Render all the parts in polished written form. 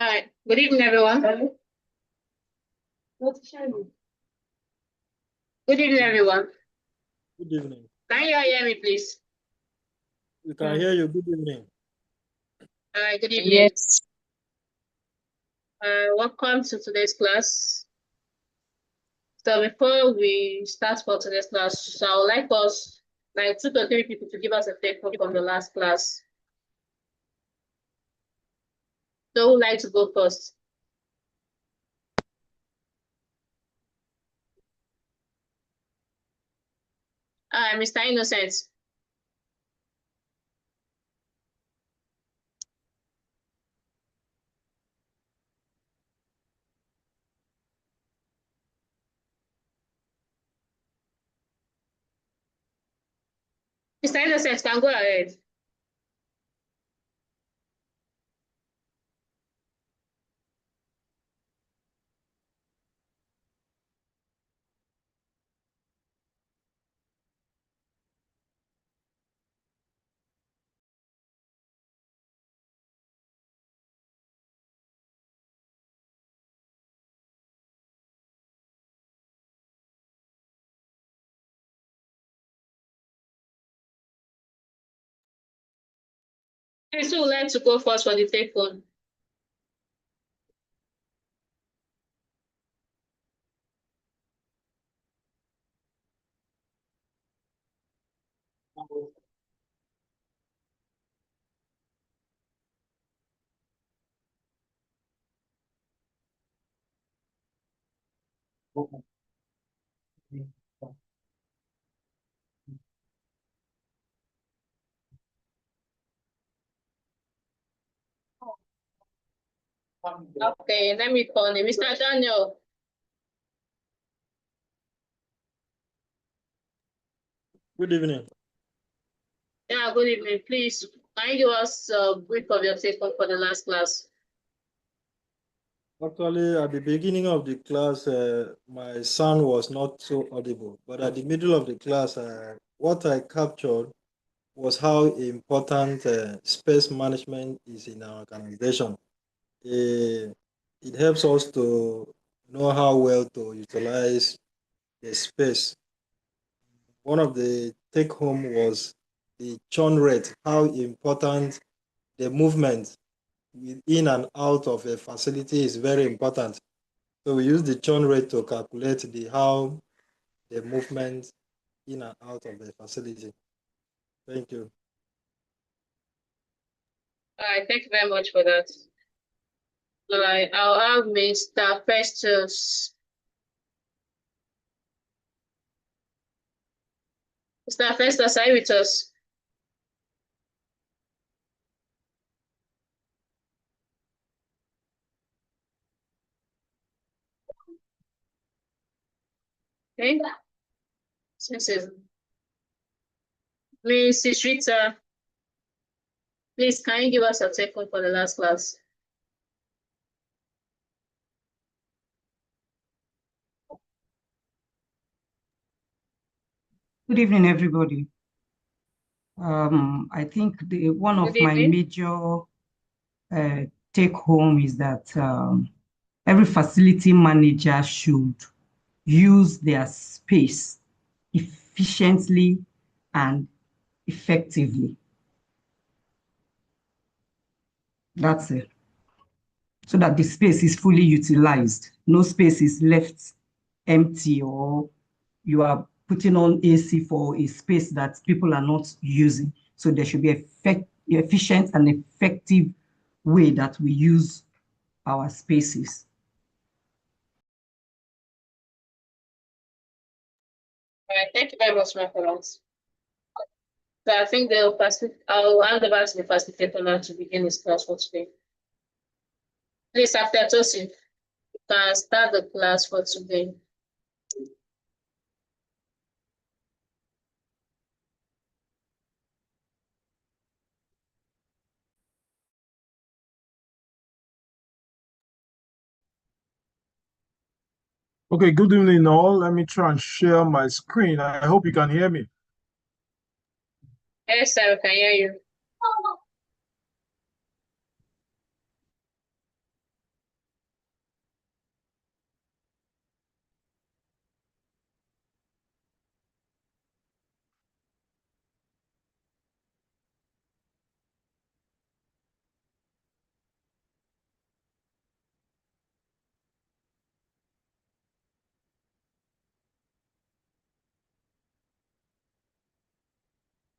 Hi, good evening, everyone. Good evening, everyone. Good evening. Can you hear me, please? We can hear you. Good evening. Hi, good evening. Yes. Welcome to today's class. So before we start for today's class, so I would like us, like 2 to 3 people, to give us a take home from the last class. So who would like to go first? Mr. Innocent. Mr. Innocent, can go ahead. Please, who would like to go first for the take home? Okay, let me call him. Mr. Daniel. Good evening. Yeah, good evening. Please, can you give us a brief of your take home for the last class? Actually, at the beginning of the class, my sound was not so audible. But at the middle of the class, what I captured was how important space management is in our organization. It helps us to know how well to utilize the space. One of the take home was the churn rate, how important the movement in and out of a facility is very important. So we use the churn rate to calculate how the movement in and out of the facility. Thank you. All right, thank you very much for that. All right, I'll have Mr. Festus. Mr. Festus, are you with us? Okay. Mrs. Rita, please, can you give us a take home for the last class? Good evening, everybody. I think one of my major take home is that every facility manager should use their space efficiently and effectively. That's it. So that the space is fully utilized. No space is left empty, or you are putting on AC for a space that people are not using. So there should be efficient and effective way that we use our spaces. All right, thank you very much, my friends. So I think I'll hand over to the facilitator now to begin his class for today. Please, after Tosin, you can start the class for today. Okay, good evening all. Let me try and share my screen. I hope you can hear me. Yes, sir, we can hear you.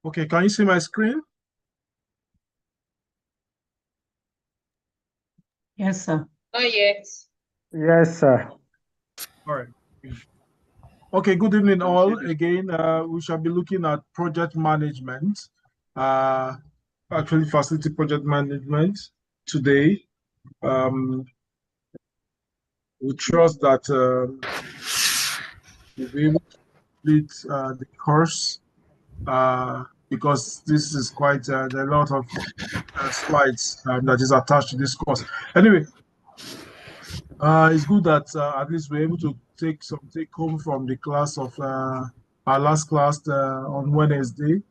Okay, can you see my screen? Yes, sir. Oh, yes. Yes, sir. All right. Okay, good evening all. Again, we shall be looking at project management, actually facility project management today. We trust that we'll be able to complete the course because this is quite there are a lot of slides that is attached to this course. Anyway, it's good that at least we're able to take home from the class of our last class on Wednesday.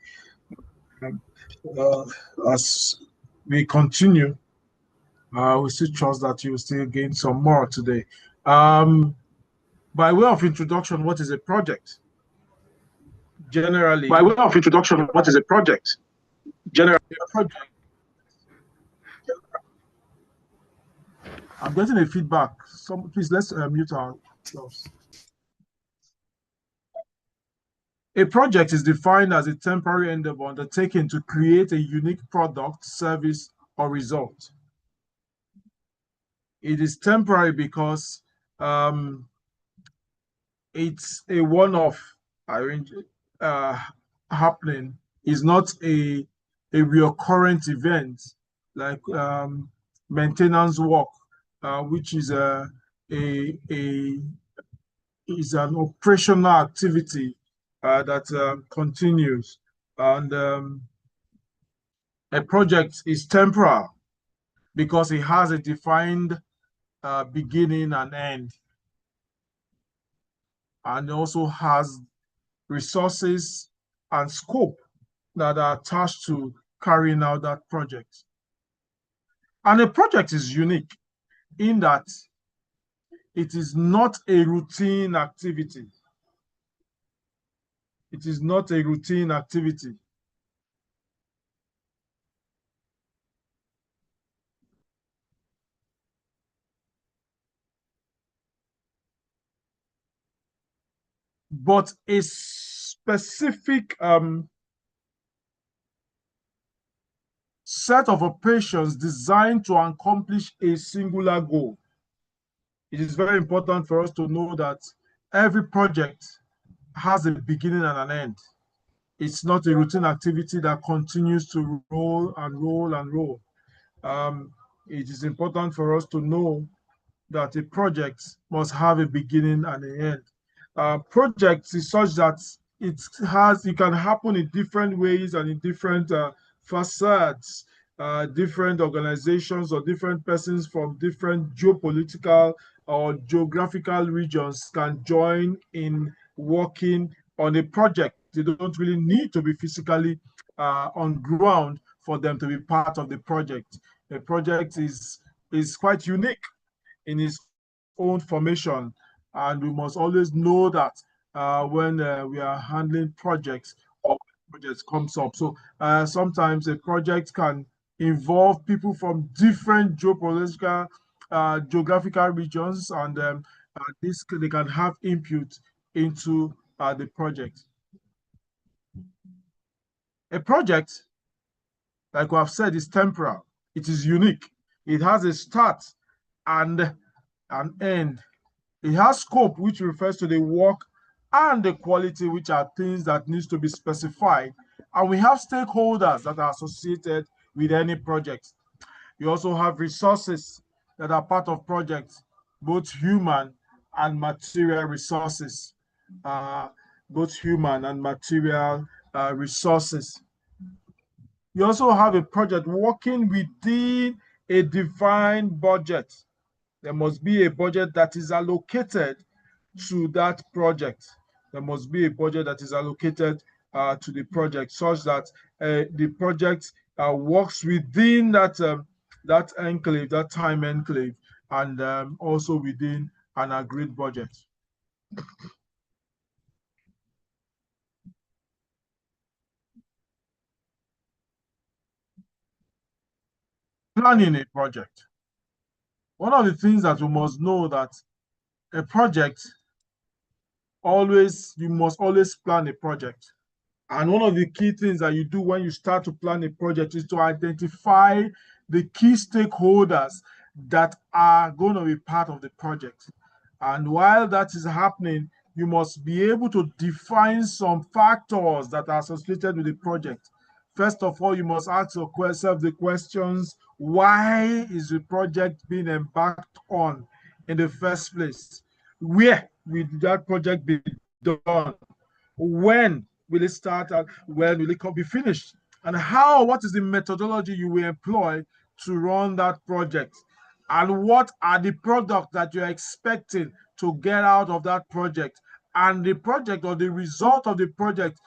Uh, as we continue, we still trust that you will still gain some more today. By way of introduction, what is a project? Generally, By way of introduction, what is a project? Generally, a project. I'm getting a feedback. Please let's mute ourselves. A project is defined as a temporary endeavor undertaken to create a unique product, service, or result. It is temporary because it's a one-off happening. It's not a recurrent event like maintenance work, which is is an operational activity that continues, and a project is temporal because it has a defined beginning and end, and also has resources and scope that are attached to carrying out that project. And a project is unique in that it is not a routine activity. It is not a routine activity. But a specific set of operations designed to accomplish a singular goal. It is very important for us to know that every project has a beginning and an end. It's not a routine activity that continues to roll and roll and roll. It is important for us to know that a project must have a beginning and an end. Projects is such that it can happen in different ways and in different facades. Different organizations or different persons from different geopolitical or geographical regions can join in working on a project. They don't really need to be physically on ground for them to be part of the project. A project is quite unique in its own formation, and we must always know that when we are handling projects or projects comes up. So sometimes a project can involve people from different geopolitical, geographical regions, and they can have input into the project. A project, like we have said, is temporal. It is unique. It has a start and an end. It has scope, which refers to the work, and the quality, which are things that needs to be specified. And we have stakeholders that are associated with any project. You also have resources that are part of projects, both human and material resources. Both human and material resources. You also have a project working within a defined budget. There must be a budget that is allocated to that project. There must be a budget that is allocated to the project such that the project works within that enclave, that time enclave, and also within an agreed budget. Planning a project. One of the things that we must know that a project you must always plan a project. And one of the key things that you do when you start to plan a project is to identify the key stakeholders that are going to be part of the project. And while that is happening, you must be able to define some factors that are associated with the project. First of all, you must ask yourself the questions: why is the project being embarked on in the first place? Where will that project be done? When will it start and when will it be finished? And what is the methodology you will employ to run that project? And what are the products that you're expecting to get out of that project? And the project or the result of the project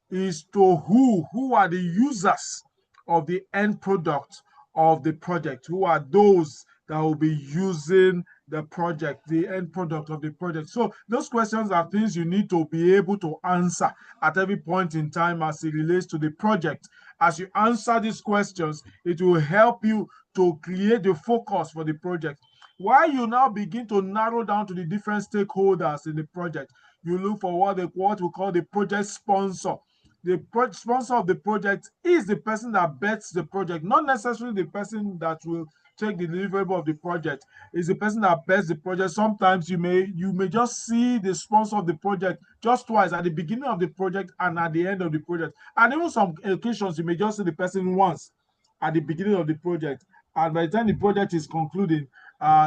is to who are the users of the end product of the project? Who are those that will be using the project, the end product of the project? So those questions are things you need to be able to answer at every point in time as it relates to the project. As you answer these questions, it will help you to create the focus for the project. While you now begin to narrow down to the different stakeholders in the project, you look for what we call the project sponsor. The sponsor of the project is the person that bets the project, not necessarily the person that will take the deliverable of the project. Is the person that bets the project. Sometimes you may just see the sponsor of the project just twice, at the beginning of the project and at the end of the project. And even some occasions you may just see the person once at the beginning of the project, and by the time the project is concluding,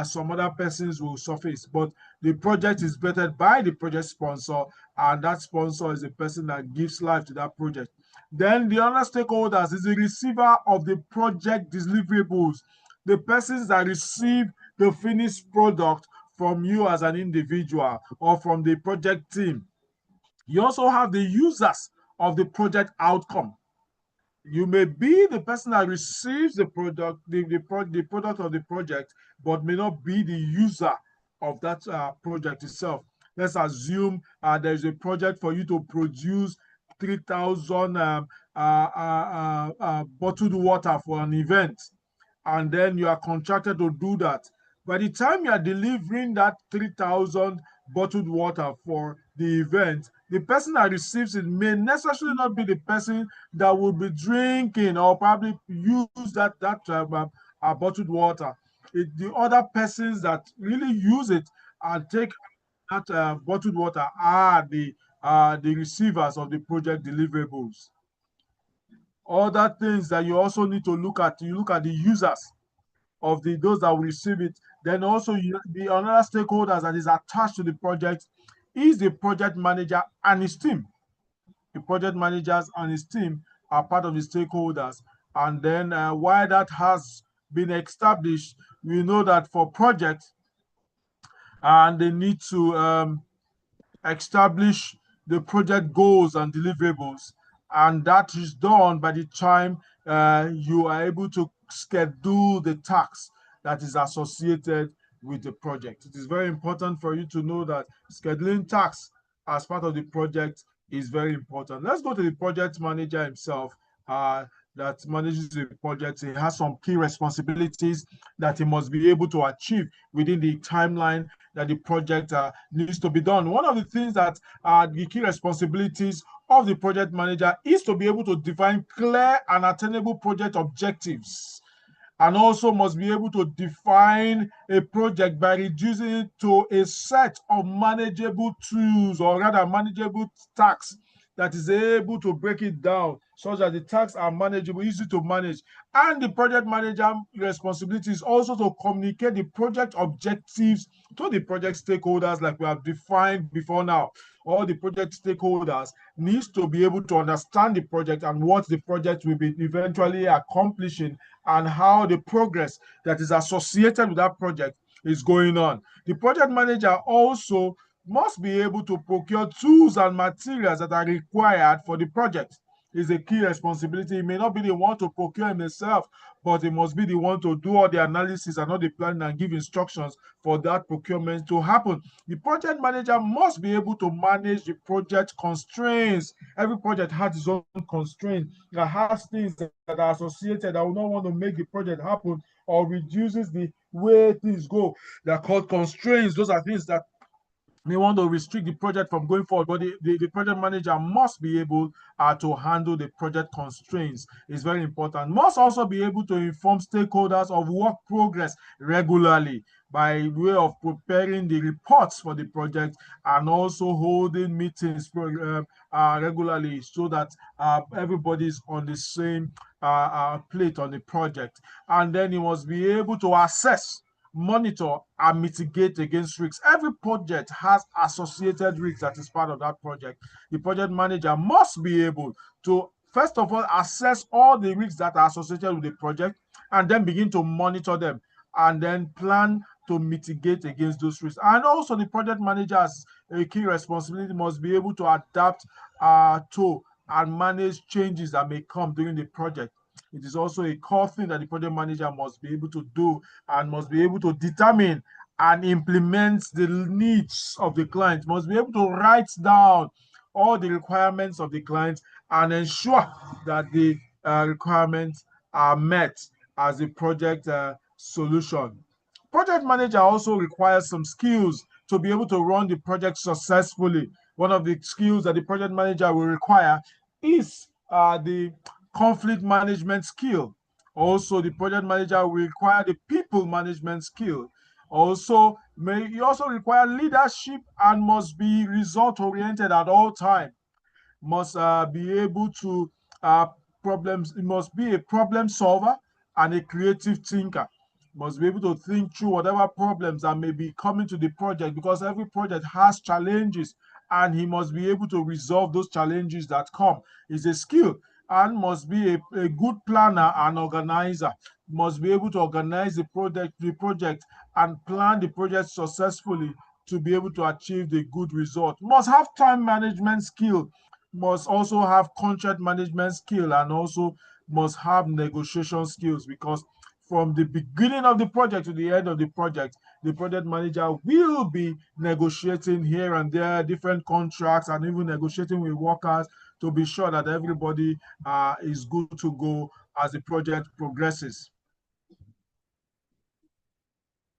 some other persons will surface. But the project is vetted by the project sponsor, and that sponsor is the person that gives life to that project. Then the other stakeholders is the receiver of the project deliverables, the persons that receive the finished product from you as an individual or from the project team. You also have the users of the project outcome. You may be the person that receives the product, the product of the project, but may not be the user of that project itself. Let's assume there's a project for you to produce 3,000 bottled water for an event, and then you are contracted to do that. By the time you are delivering that 3,000 bottled water for the event, the person that receives it may necessarily not be the person that will be drinking or probably use that bottled water. The other persons that really use it and take that bottled water are the receivers of the project deliverables. Other things that you also need to look at, you look at the users of those that will receive it. Then also the another stakeholders that is attached to the project is the project manager and his team. The project managers and his team are part of the stakeholders. And then while that has been established, we know that for projects, and they need to establish the project goals and deliverables. And that is done by the time you are able to schedule the tasks that is associated with the project. It is very important for you to know that scheduling tasks as part of the project is very important. Let's go to the project manager himself that manages the project. He has some key responsibilities that he must be able to achieve within the timeline that the project needs to be done. One of the things that are the key responsibilities of the project manager is to be able to define clear and attainable project objectives, and also must be able to define a project by reducing it to a set of manageable tools, or rather manageable tasks, that is able to break it down such that the tasks are manageable, easy to manage. And the project manager responsibility is also to communicate the project objectives to the project stakeholders, like we have defined before now. All the project stakeholders needs to be able to understand the project and what the project will be eventually accomplishing, and how the progress that is associated with that project is going on. The project manager also must be able to procure tools and materials that are required for the project. Is a key responsibility. He may not be the one to procure himself, but he must be the one to do all the analysis and all the planning and give instructions for that procurement to happen. The project manager must be able to manage the project constraints. Every project has its own constraints, that has things that are associated that will not want to make the project happen or reduces the way things go. They're called constraints. Those are things that may want to restrict the project from going forward, but the project manager must be able to handle the project constraints. It's very important. Must also be able to inform stakeholders of work progress regularly by way of preparing the reports for the project and also holding meetings regularly so that everybody is on the same plate on the project. And then he must be able to assess, monitor, and mitigate against risks. Every project has associated risks that is part of that project. The project manager must be able to, first of all, assess all the risks that are associated with the project and then begin to monitor them and then plan to mitigate against those risks. And also the project manager has a key responsibility, must be able to adapt to and manage changes that may come during the project. It is also a core thing that the project manager must be able to do and must be able to determine and implement the needs of the client, must be able to write down all the requirements of the client and ensure that the requirements are met as a project solution. Project manager also requires some skills to be able to run the project successfully. One of the skills that the project manager will require is the conflict management skill. Also, the project manager will require the people management skill. Also, he also require leadership and must be result oriented at all times. Must be able to problems. It must be a problem solver and a creative thinker. Must be able to think through whatever problems that may be coming to the project, because every project has challenges and he must be able to resolve those challenges that come. It's a skill. And must be a good planner and organizer. Must be able to organize the project and plan the project successfully to be able to achieve the good result. Must have time management skill, must also have contract management skill, and also must have negotiation skills, because from the beginning of the project to the end of the project manager will be negotiating here and there different contracts and even negotiating with workers to be sure that everybody is good to go as the project progresses.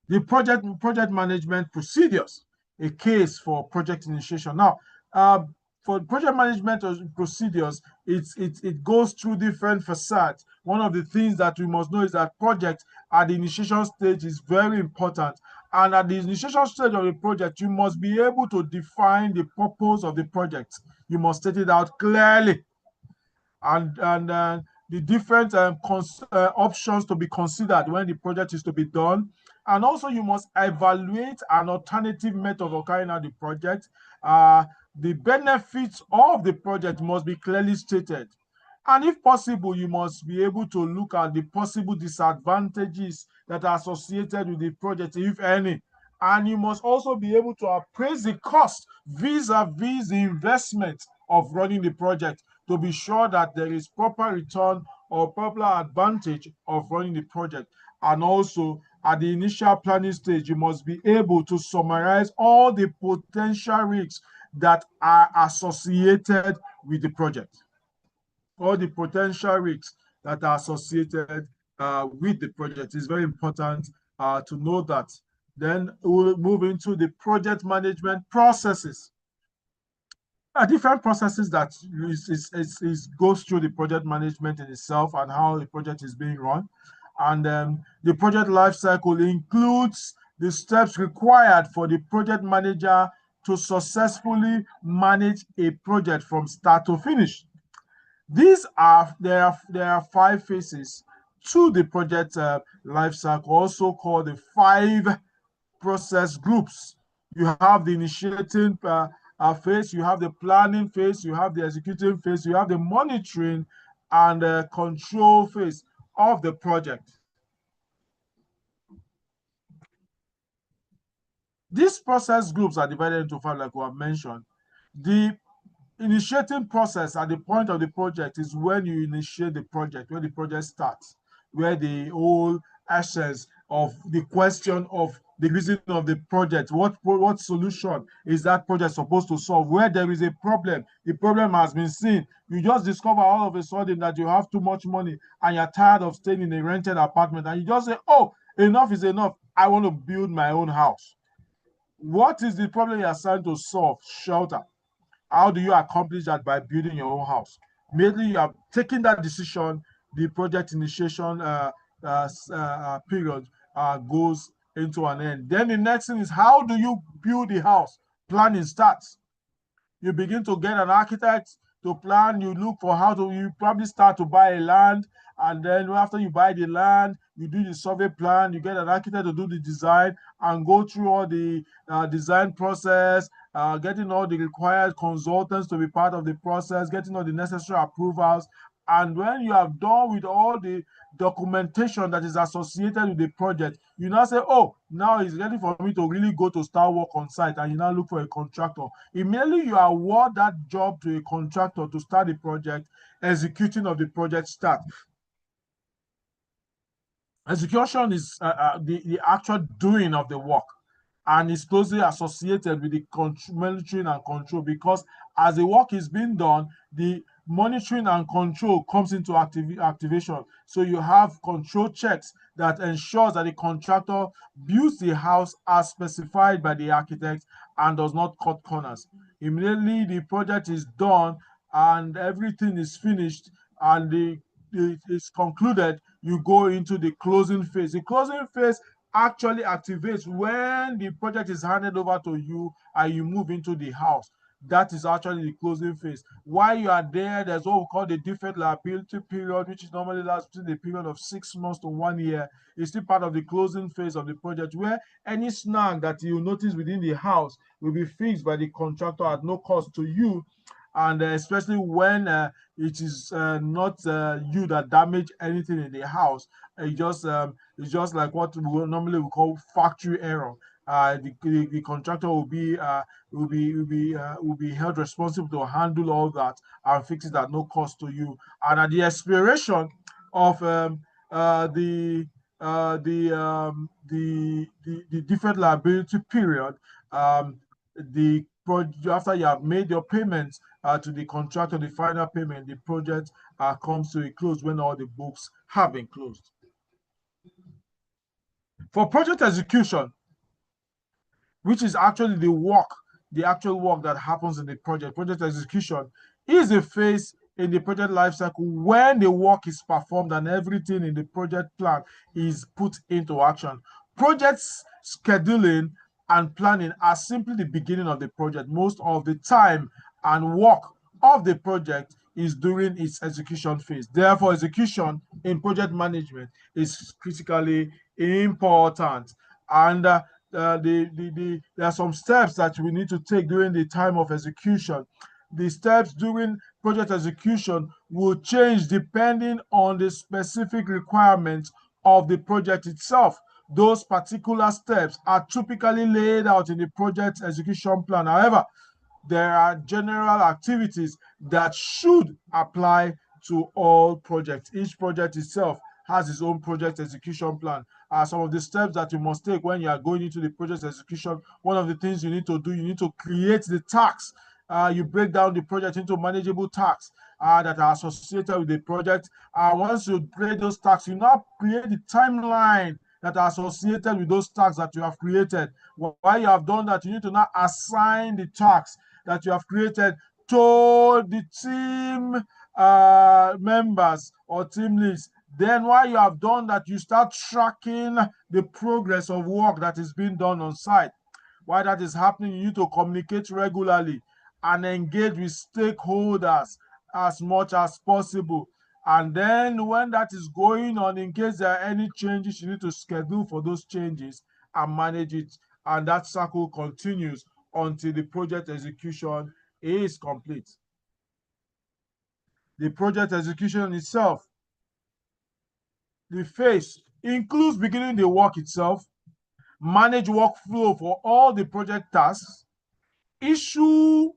The project management procedures, a case for project initiation. Now, for project management procedures, it goes through different facades. One of the things that we must know is that project at the initiation stage is very important. And at the initiation stage of the project, you must be able to define the purpose of the project. You must state it out clearly. And the different options to be considered when the project is to be done. And also you must evaluate an alternative method of carrying out the project. The benefits of the project must be clearly stated. And if possible, you must be able to look at the possible disadvantages that are associated with the project, if any. And you must also be able to appraise the cost vis-a-vis the investment of running the project to be sure that there is proper return or proper advantage of running the project. And also, at the initial planning stage, you must be able to summarize all the potential risks that are associated with the project. All the potential risks that are associated with the project. Is very important to know that. Then we'll move into the project management processes. Different processes that goes through the project management in itself and how the project is being run. And the project life cycle includes the steps required for the project manager to successfully manage a project from start to finish. There are 5 phases to the project life cycle, also called the 5 process groups. You have the initiating phase, you have the planning phase, you have the executing phase, you have the monitoring and control phase of the project. These process groups are divided into 5, like we have mentioned. The initiating process at the point of the project is when you initiate the project, when the project starts, where the whole essence of the question of the reason of the project, what solution is that project supposed to solve, where there is a problem, the problem has been seen. You just discover all of a sudden that you have too much money and you're tired of staying in a rented apartment, and you just say, oh, enough is enough, I want to build my own house. What is the problem you're assigned to solve? Shelter. How do you accomplish that? By building your own house. Immediately you have taken that decision, the project initiation period goes into an end. Then the next thing is, how do you build the house? Planning starts. You begin to get an architect to plan. You look for how to, you probably start to buy a land, and then after you buy the land, you do the survey plan, you get an architect to do the design and go through all the design process, getting all the required consultants to be part of the process, getting all the necessary approvals. And when you have done with all the documentation that is associated with the project, you now say, oh, now it's ready for me to really go to start work on site, and you now look for a contractor. Immediately you award that job to a contractor to start the project, executing of the project start. Execution is the actual doing of the work, and is closely associated with the monitoring and control, because as the work is being done, the monitoring and control comes into activation. So you have control checks that ensures that the contractor builds the house as specified by the architect and does not cut corners. Immediately the project is done and everything is finished and it is concluded, you go into the closing phase. The closing phase actually activates when the project is handed over to you and you move into the house. That is actually the closing phase. While you are there, there's what we call the deferred liability period, which is normally lasts between the period of 6 months to 1 year. It's still part of the closing phase of the project, where any snag that you notice within the house will be fixed by the contractor at no cost to you. And especially when it is not you that damage anything in the house, it's just like what we normally we call factory error. The contractor will be held responsible to handle all that and fix it at no cost to you. And at the expiration of the deferred liability period, after you have made your payments to the contractor, the final payment, the project comes to a close when all the books have been closed. For project execution, which is actually the actual work that happens in the project execution is a phase in the project lifecycle when the work is performed and everything in the project plan is put into action. Projects scheduling and planning are simply the beginning of the project. Most of the time and work of the project is during its execution phase. Therefore, execution in project management is critically important. And there are some steps that we need to take during the time of execution. The steps during project execution will change depending on the specific requirements of the project itself. Those particular steps are typically laid out in the project execution plan. However, there are general activities that should apply to all projects. Each project itself has its own project execution plan. Some of the steps that you must take when you are going into the project execution, one of the things you need to do, you need to create the tasks. You break down the project into manageable tasks that are associated with the project. Once you create those tasks, you now create the timeline that are associated with those tasks that you have created. While you have done that, you need to now assign the tasks that you have created to the team members or team leads. Then while you have done that, you start tracking the progress of work that is being done on site. While that is happening, you need to communicate regularly and engage with stakeholders as much as possible. And then when that is going on, in case there are any changes, you need to schedule for those changes and manage it. And that cycle continues until the project execution is complete. The project execution itself, the phase includes beginning the work itself, manage workflow for all the project tasks, issue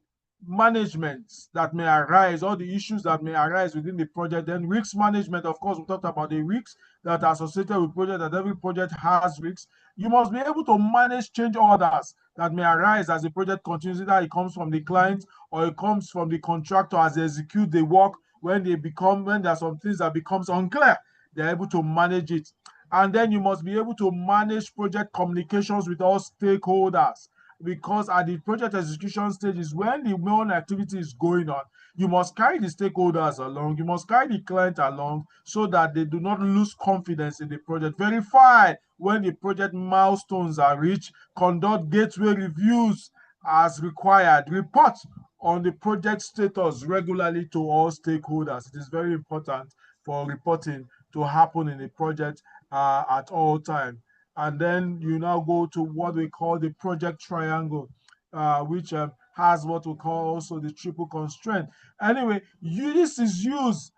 management that may arise, all the issues that may arise within the project. Then risk management, of course, we talked about the risks that are associated with project, that every project has risks. You must be able to manage change orders that may arise as the project continues, either it comes from the client or it comes from the contractor as they execute the work. When there are some things that becomes unclear, they're able to manage it. And then you must be able to manage project communications with all stakeholders because at the project execution stage is when the main activity is going on. You must carry the stakeholders along, you must carry the client along so that they do not lose confidence in the project. Verify when the project milestones are reached, conduct gateway reviews as required, report on the project status regularly to all stakeholders. It is very important for reporting to happen in the project at all times. And then you now go to what we call the project triangle, which has what we call also the triple constraint. Anyway, this is used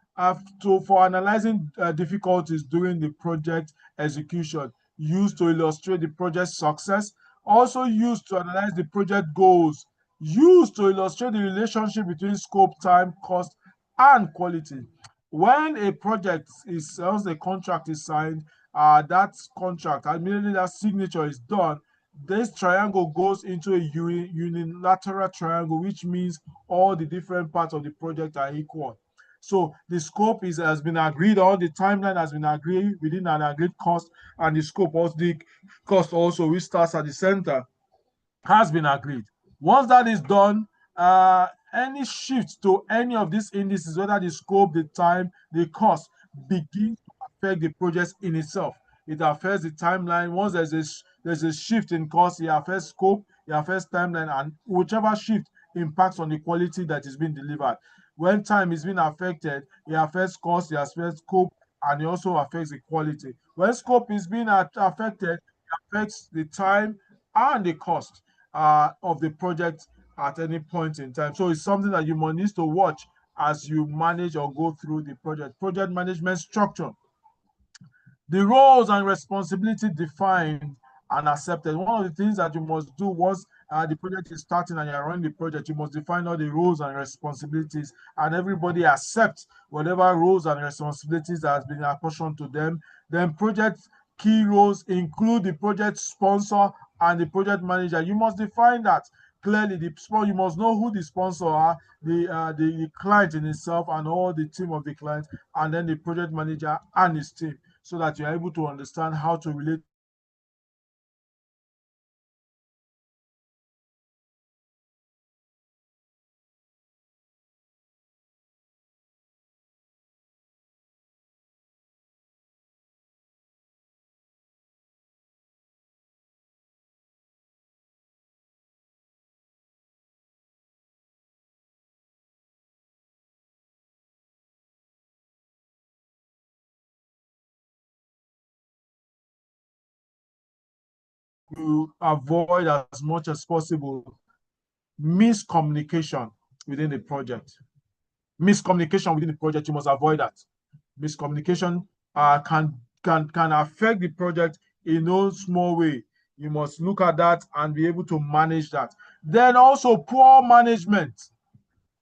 for analyzing difficulties during the project execution, used to illustrate the project success, also used to analyze the project goals, used to illustrate the relationship between scope, time, cost, and quality. When a project is, once a contract is signed, that contract, immediately that signature is done, this triangle goes into a unilateral triangle, which means all the different parts of the project are equal. So the scope has been agreed on, the timeline has been agreed within an agreed cost, and the scope also, the cost also, which starts at the center, has been agreed. Once that is done, any shift to any of these indices, whether the scope, the time, the cost, begins to affect the project in itself. It affects the timeline. Once there's a shift in cost, it affects scope, it affects timeline, and whichever shift impacts on the quality that is being delivered. When time is being affected, it affects cost, it affects scope, and it also affects the quality. When scope is being affected, it affects the time and the cost of the project at any point in time. So it's something that you must need to watch as you manage or go through the project. Project management structure. The roles and responsibilities defined and accepted. One of the things that you must do once the project is starting and you're running the project, you must define all the roles and responsibilities, and everybody accepts whatever roles and responsibilities that has been apportioned to them. Then project key roles include the project sponsor and the project manager. You must define that clearly. You must know who the sponsor are, the client in itself, and all the team of the client, and then the project manager and his team, so that you're able to understand how to relate to avoid as much as possible miscommunication within the project. Miscommunication within the project, you must avoid that. Miscommunication can affect the project in no small way. You must look at that and be able to manage that. Then also poor management.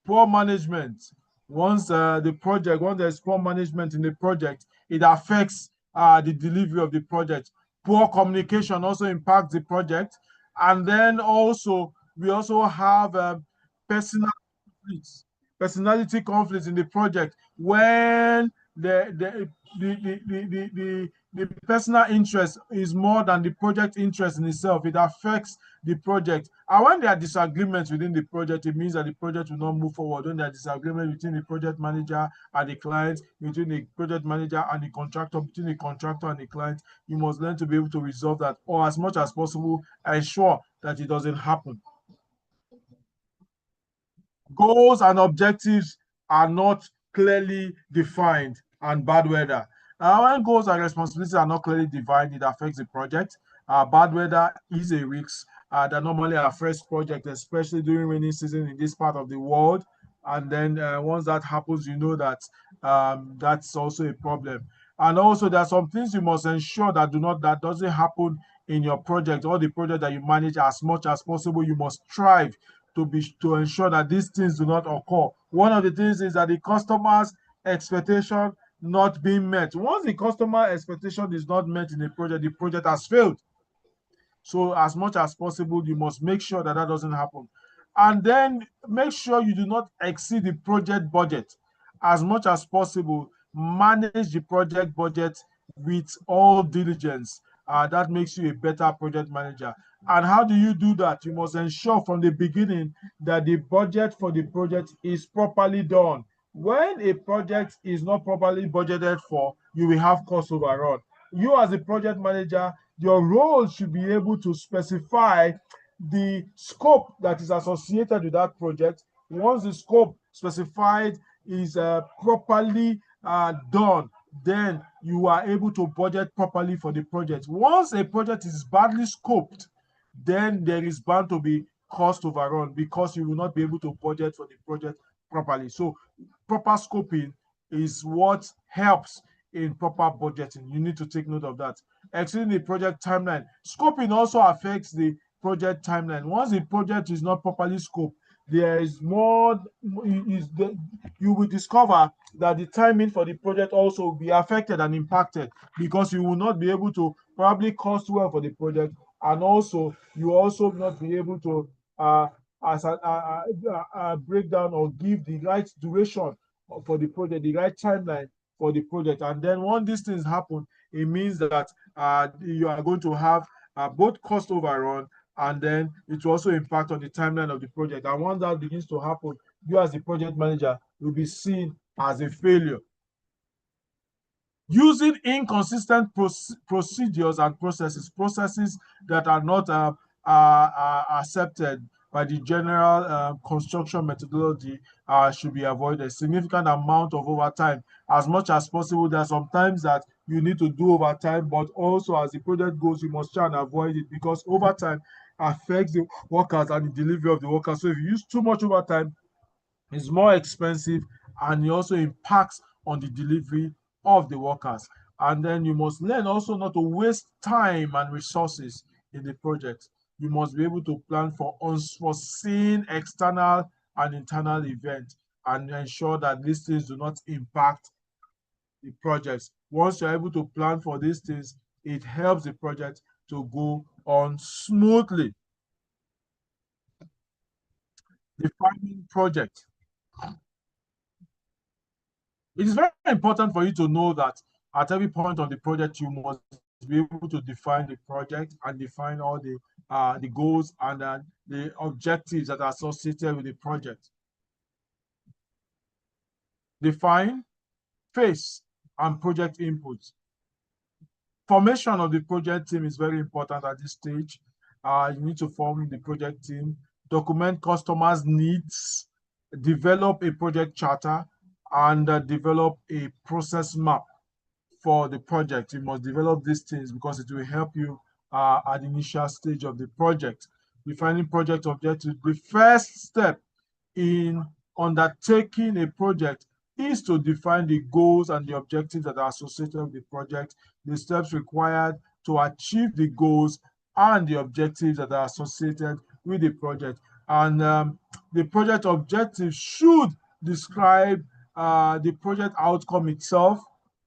Poor management. Once there's poor management in the project, it affects the delivery of the project. Poor communication also impacts the project. And then also, we also have personal conflicts, personality conflicts in the project when the personal interest is more than the project interest in itself. It affects the project. And when there are disagreements within the project, it means that the project will not move forward. When there are disagreements between the project manager and the client, between the project manager and the contractor, between the contractor and the client, you must learn to be able to resolve that, or as much as possible, ensure that it doesn't happen. Goals and objectives are not clearly defined, and bad weather. When goals and responsibilities are not clearly defined, it affects the project. Bad weather is a risk that normally affects projects, especially during rainy season in this part of the world. And then once that happens, you know that that's also a problem. And also, there are some things you must ensure that doesn't happen in your project or the project that you manage. As much as possible, you must strive to ensure that these things do not occur. One of the things is that the customer's expectation not being met. Once the customer expectation is not met in a project, the project has failed. So as much as possible, you must make sure that doesn't happen. And then make sure you do not exceed the project budget. As much as possible, manage the project budget with all diligence. That makes you a better project manager. And how do you do that? You must ensure from the beginning that the budget for the project is properly done. When a project is not properly budgeted for, you will have cost overrun. You as a project manager, your role should be able to specify the scope that is associated with that project. Once the scope specified is properly done, then you are able to budget properly for the project. Once a project is badly scoped, then there is bound to be cost overrun because you will not be able to budget for the project properly. So proper scoping is what helps in proper budgeting. You need to take note of that. Exceeding the project timeline. Scoping also affects the project timeline. Once the project is not properly scoped, there is more, you will discover that the timing for the project also will be affected and impacted because you will not be able to probably cost well for the project, and also you also not be able to break down or give the right duration for the project, the right timeline for the project. And then when these things happen, it means that you are going to have both cost overrun, and then it will also impact on the timeline of the project. And once that begins to happen, you as the project manager will be seen as a failure. Using inconsistent procedures and processes that are not accepted by the general construction methodology should be avoided. Significant amount of overtime, as much as possible. There are sometimes that you need to do overtime, but also as the project goes, you must try and avoid it because overtime affects the workers and the delivery of the workers. So if you use too much overtime, it's more expensive and it also impacts on the delivery of the workers. And then you must learn also not to waste time and resources in the project. You must be able to plan for unforeseen external and internal events and ensure that these things do not impact the projects. Once you're able to plan for these things, it helps the project to go on smoothly. Defining project. It is very important for you to know that at every point of the project, you must be able to define the project and define all the goals and the objectives that are associated with the project. Define, phase, and project inputs. Formation of the project team is very important at this stage. You need to form the project team, document customers' needs, develop a project charter, and develop a process map for the project. You must develop these things because it will help you at the initial stage of the project. Defining project objectives. The first step in undertaking a project is to define the goals and the objectives that are associated with the project, the steps required to achieve the goals and the objectives that are associated with the project. And the project objective should describe the project outcome itself,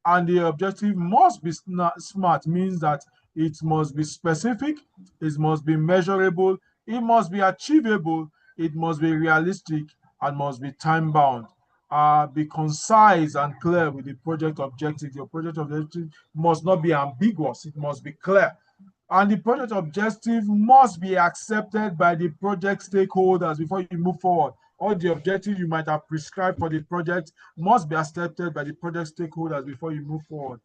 and the objective must be smart, means that it must be specific, it must be measurable, it must be achievable, it must be realistic, and must be time-bound. Be concise and clear with the project objective. Your project objective must not be ambiguous, it must be clear. And the project objective must be accepted by the project stakeholders before you move forward. All the objectives you might have prescribed for the project must be accepted by the project stakeholders before you move forward.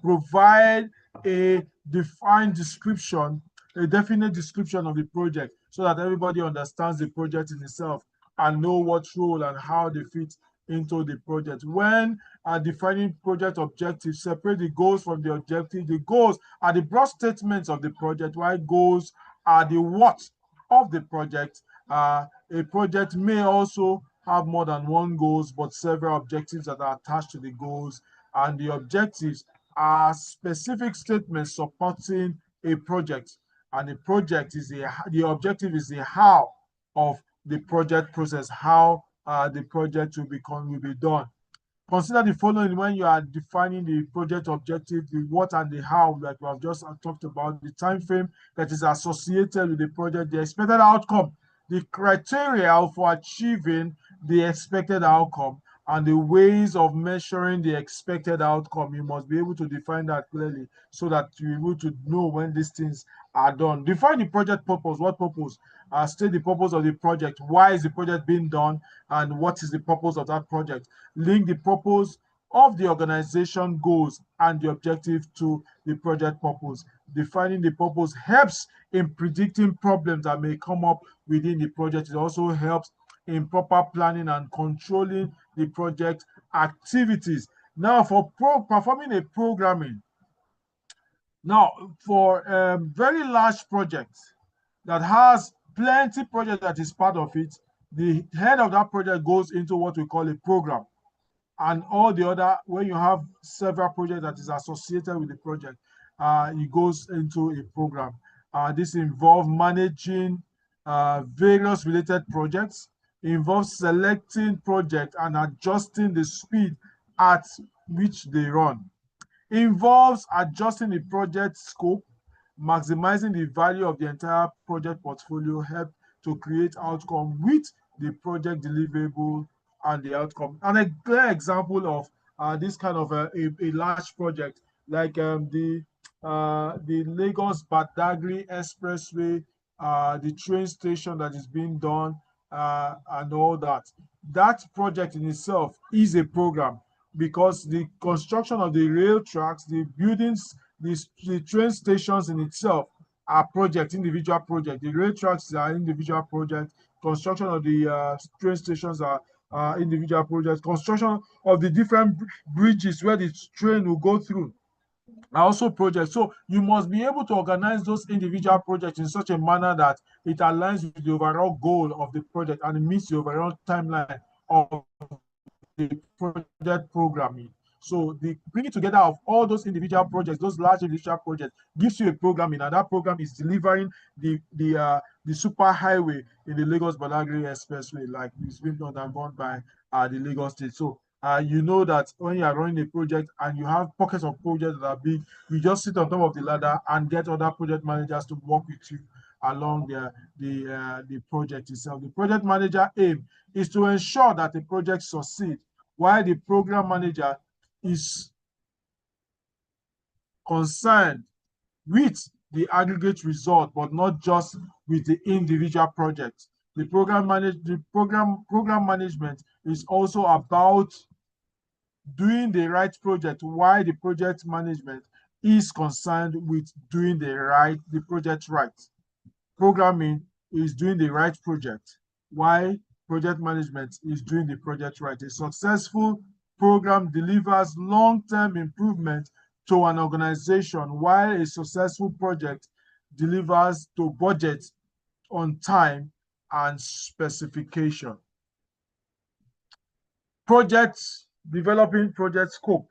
Provide a defined description, a definite description of the project so that everybody understands the project in itself and know what role and how they fit into the project. When defining project objectives, separate the goals from the objective. The goals are the broad statements of the project, while goals are the what of the project. A project may also have more than one goals, but several objectives that are attached to the goals, and the objectives are specific statements supporting a project, and the project is the objective is the how of the project process, how the project will be done. Consider the following when you are defining the project objective: the what and the how that we have just talked about, the time frame that is associated with the project, the expected outcome, the criteria for achieving the expected outcome, and the ways of measuring the expected outcome. You must be able to define that clearly so that you're able to know when these things are done. Define the project purpose. What purpose? State the purpose of the project. Why is the project being done? And what is the purpose of that project? Link the purpose of the organization goals and the objective to the project purpose. Defining the purpose helps in predicting problems that may come up within the project. It also helps in proper planning and controlling the project activities. Now, for performing a programming, now for very large projects that has plenty project that is part of it, the head of that project goes into what we call a program. And all the other, when you have several projects that is associated with the project, it goes into a program. This involves managing various related projects, involves selecting projects and adjusting the speed at which they run. Involves adjusting the project scope, maximizing the value of the entire project portfolio, help to create outcome with the project deliverable and the outcome. And a clear example of this kind of a large project, like the Lagos Badagry Expressway, the train station that is being done, and all that. That project in itself is a program because the construction of the rail tracks, the buildings, the train stations in itself are project, individual project. The rail tracks are individual project. Construction of the train stations are individual projects. Construction of the different bridges where the train will go through are also projects. So you must be able to organize those individual projects in such a manner that it aligns with the overall goal of the project and it meets the overall timeline of the project programming. So the bringing together of all those individual projects, those large individual projects, gives you a programming, and that program is delivering the super highway in the Lagos Badagry Expressway, like it's been done and borne by the Lagos State. So you know that when you are running a project and you have pockets of projects that are big, you just sit on top of the ladder and get other project managers to work with you along the project itself. The project manager aim is to ensure that the project succeeds, while the program manager is concerned with the aggregate result, but not just with the individual project. The program management is also about doing the right project, while the project management is concerned with doing the project right. Programming is doing the right project, while project management is doing the project right. A successful program delivers long-term improvement to an organization, while a successful project delivers to budget on time and specification. Developing project scope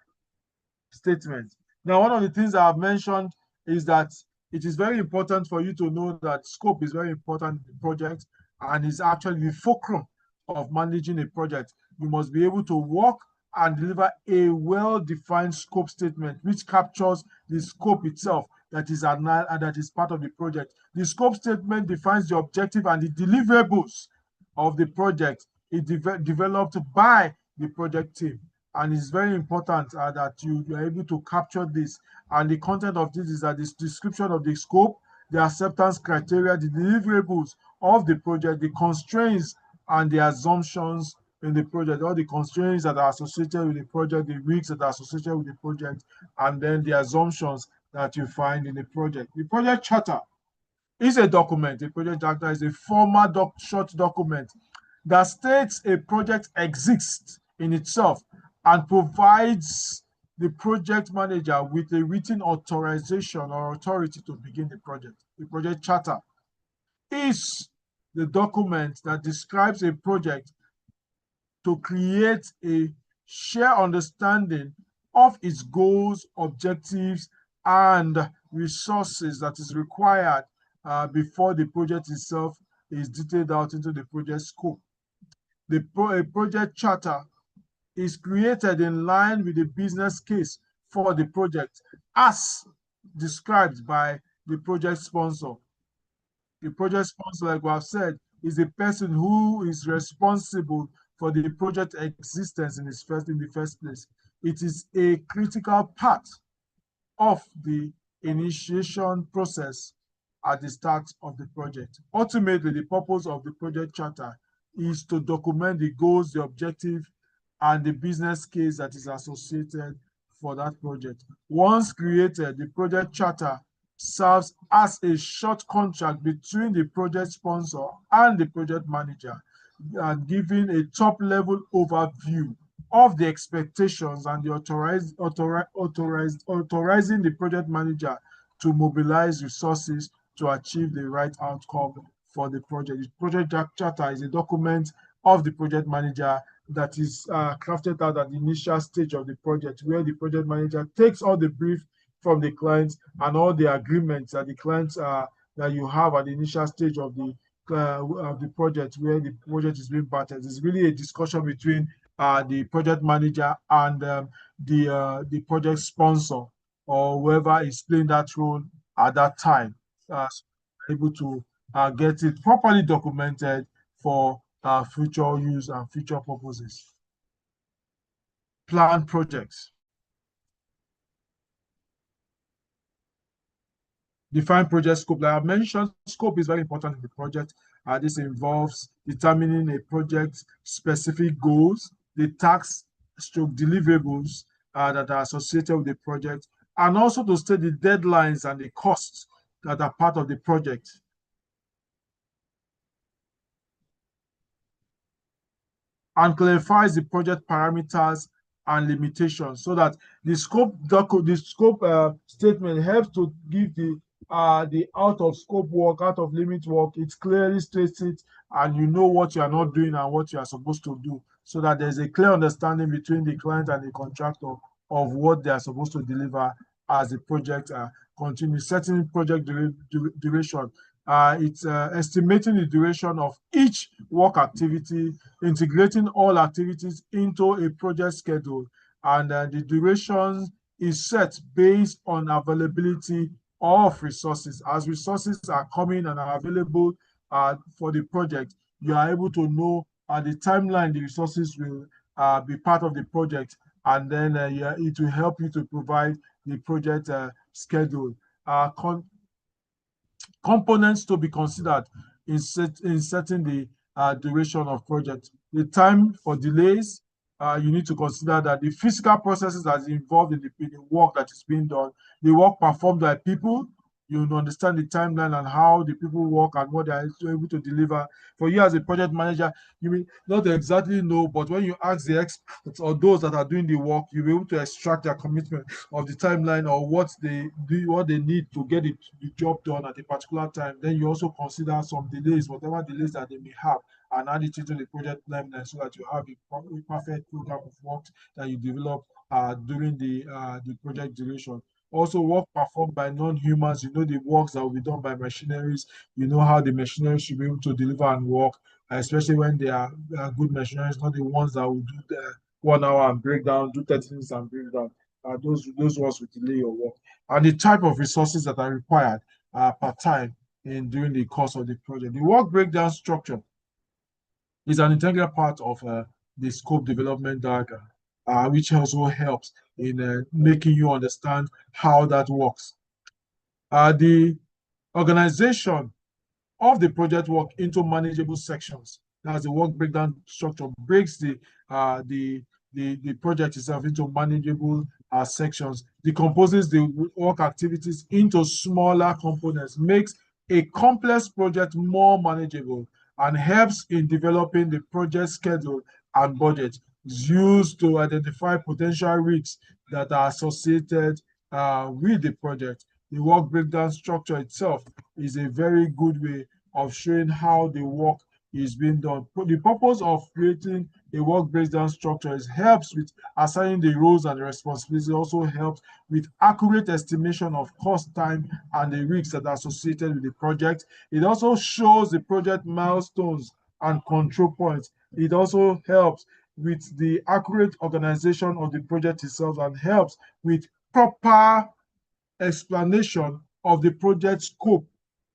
statement. Now, one of the things I've mentioned is that it is very important for you to know that scope is very important in the project and is actually the fulcrum of managing a project. You must be able to work and deliver a well-defined scope statement which captures the scope itself that is part of the project. The scope statement defines the objective and the deliverables of the project. It developed by the project team, and it's very important that you are able to capture this. And the content of this is that this description of the scope, the acceptance criteria, the deliverables of the project, the constraints and the assumptions in the project, all the constraints that are associated with the project, the risks that are associated with the project, and then the assumptions that you find in the project. The project charter is a document. A project charter is a formal short document that states a project exists in itself and provides the project manager with a written authorization or authority to begin the project. The project charter is the document that describes a project to create a shared understanding of its goals, objectives, and resources that is required before the project itself is detailed out into the project scope. A project charter is created in line with the business case for the project as described by the project sponsor. The project sponsor, like we have said, is the person who is responsible for the project existence in the first place. It is a critical part of the initiation process at the start of the project. Ultimately, the purpose of the project charter is to document the goals, the objective, and the business case that is associated for that project. Once created, the project charter serves as a short contract between the project sponsor and the project manager, and giving a top-level overview of the expectations and the authorizing the project manager to mobilize resources to achieve the right outcome for the project. The project charter is a document of the project manager that is crafted out at the initial stage of the project, where the project manager takes all the brief from the clients and all the agreements that the clients that you have at the initial stage of the project, where the project is being battered. It's really a discussion between the project manager and the project sponsor, or whoever is playing that role at that time, able to get it properly documented for future use and future purposes. Plan projects. Define project scope. Like I mentioned, scope is very important in the project. This involves determining a project's specific goals, the tasks, deliverables that are associated with the project, and also to state the deadlines and the costs that are part of the project. And clarifies the project parameters and limitations, so that the scope statement helps to give the out of scope work, out of limit work. It clearly states it, and you know what you are not doing and what you are supposed to do, so that there's a clear understanding between the client and the contractor of what they are supposed to deliver as the project continues. Setting project duration. It's estimating the duration of each work activity, integrating all activities into a project schedule, and the duration is set based on availability of resources. As resources are coming and are available for the project, you are able to know the timeline the resources will be part of the project, and then it will help you to provide the project schedule. Components to be considered in setting the duration of project. The time for delays, you need to consider that the physical processes that is involved in the work that is being done, the work performed by people, you understand the timeline and how the people work and what they are able to deliver. For you as a project manager, you may not exactly know, but when you ask the experts or those that are doing the work, you'll be able to extract their commitment of the timeline or what they do, what they need to get the job done at a particular time. Then you also consider some delays, whatever delays that they may have, and add it into the project timeline, so that you have a perfect program of work that you develop during the project duration. Also, work performed by non-humans, you know the works that will be done by machineries, you know how the machinery should be able to deliver and work, especially when they are good machineries, not the ones that will do the 1 hour and break down, do 30 minutes and break down. Those ones will delay your work. And the type of resources that are required per time during the course of the project. The work breakdown structure is an integral part of the scope development diagram, which also helps in making you understand how that works. The organization of the project work into manageable sections. That's the work breakdown structure, breaks the project itself into manageable sections, decomposes the work activities into smaller components, makes a complex project more manageable, and helps in developing the project schedule and budget. It's used to identify potential risks that are associated with the project. The work breakdown structure itself is a very good way of showing how the work is being done. The purpose of creating a work breakdown structure is helps with assigning the roles and the responsibilities. It also helps with accurate estimation of cost, time, and the risks that are associated with the project. It also shows the project milestones and control points. It also helps with the accurate organization of the project itself, and helps with proper explanation of the project scope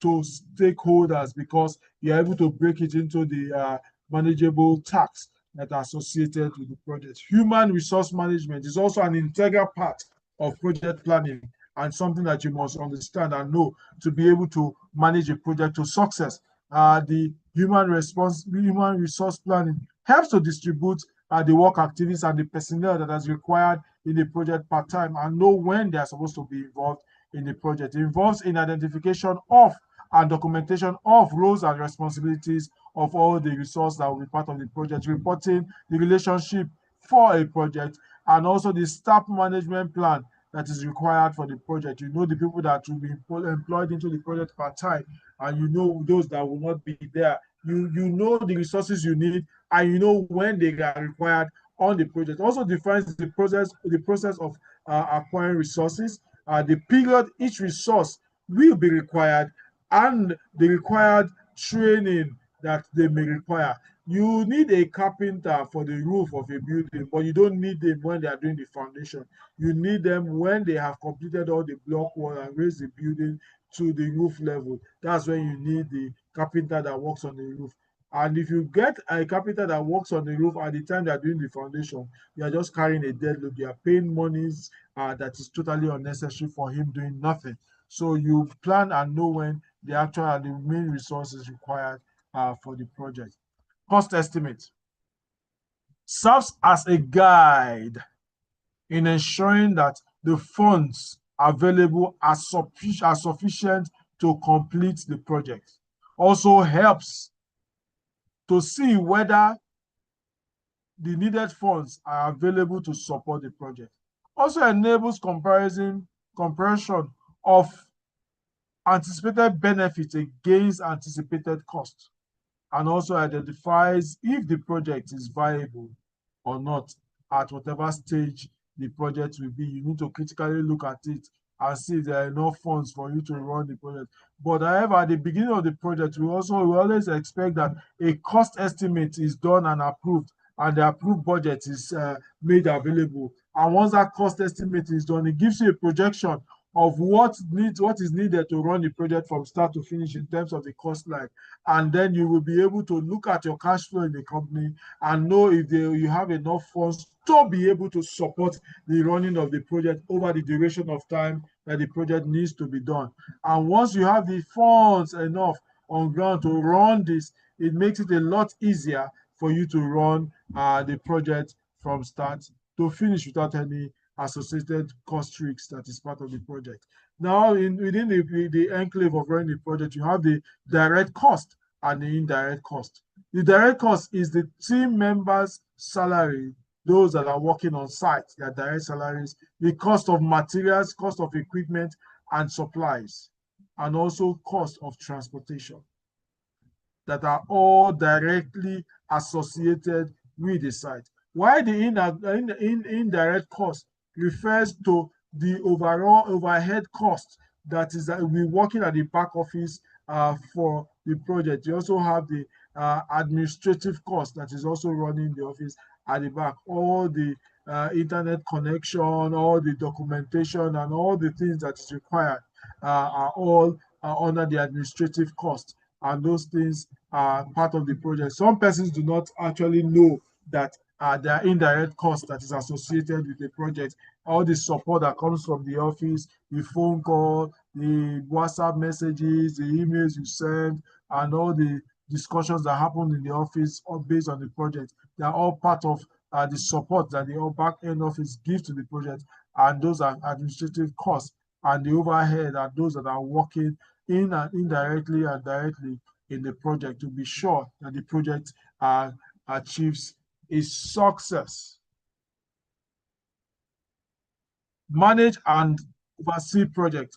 to stakeholders, because you're able to break it into the manageable tasks that are associated with the project. Human resource management is also an integral part of project planning and something that you must understand and know to be able to manage a project to success. The human resource planning helps to distribute the work activities and the personnel that is required in the project part time and know when they are supposed to be involved in the project. It involves in identification of and documentation of roles and responsibilities of all the resources that will be part of the project, reporting the relationship for a project, and also the staff management plan that is required for the project. You know the people that will be employed into the project part time, and you know those that will not be there. You know the resources you need, and you know when they are required on the project. Also defines the process of acquiring resources, the period each resource will be required, and the required training that they may require. You need a carpenter for the roof of a building, but you don't need them when they are doing the foundation. You need them when they have completed all the block wall and raised the building to the roof level. That's when you need the carpenter that works on the roof. And if you get a carpenter that works on the roof at the time they are doing the foundation, you are just carrying a dead load. You are paying monies that is totally unnecessary for him doing nothing. So you plan and know when the actual and the main resources required for the project. Cost estimate serves as a guide in ensuring that the funds available are sufficient to complete the project. Also helps to see whether the needed funds are available to support the project. Also enables comparison of anticipated benefits against anticipated costs, and also identifies if the project is viable or not at whatever stage the project will be. You need to critically look at it and see if there are enough funds for you to run the project. But however, at the beginning of the project, we always expect that a cost estimate is done and approved, and the approved budget is made available. And once that cost estimate is done, it gives you a projection of what is needed to run the project from start to finish in terms of the cost line. And then you will be able to look at your cash flow in the company and know if you have enough funds to be able to support the running of the project over the duration of time that the project needs to be done. And once you have the funds enough on ground to run this, it makes it a lot easier for you to run the project from start to finish without any associated cost risks that is part of the project. Now, within the enclave of running the project, you have the direct cost and the indirect cost. The direct cost is the team members' salary, those that are working on site, their direct salaries, the cost of materials, cost of equipment and supplies, and also cost of transportation, that are all directly associated with the site. While the indirect cost refers to the overall overhead cost that is we working at the back office for the project. You also have the administrative cost that is also running the office at the back. All the internet connection, all the documentation, and all the things that is required are all under the administrative cost. And those things are part of the project. Some persons do not actually know that there are indirect costs that is associated with the project. All the support that comes from the office, the phone call, the WhatsApp messages, the emails you send, and all the discussions that happen in the office all based on the project. They are all part of the support that the back end office gives to the project, and those are administrative costs. And the overhead are those that are working in and indirectly and directly in the project to be sure that the project achieves its success. Manage and oversee project.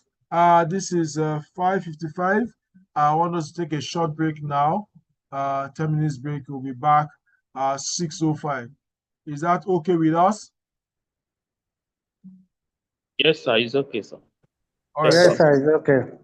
This is 5:55. I want us to take a short break now. 10 minutes break. We'll be back 6:05. Is that okay with us? Yes, sir. It's okay, sir. All right. Yes, sir, it's okay.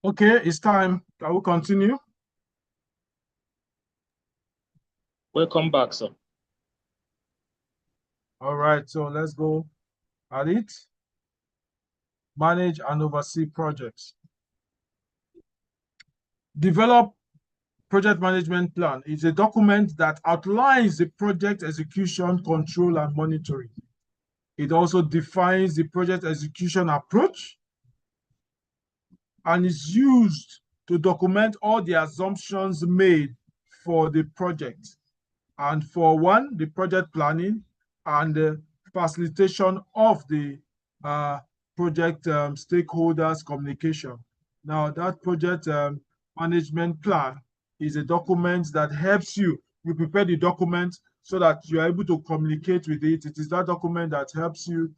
Okay, it's time. I will continue. Welcome back, sir. All right, so let's go at it. Manage and oversee projects. Develop project management plan is a document that outlines the project execution, control, and monitoring. It also defines the project execution approach and is used to document all the assumptions made for the project. And for one, the project planning and the facilitation of the project stakeholders communication. Now, that project management plan is a document that helps you. You prepare the document so that you are able to communicate with it. It is that document that helps you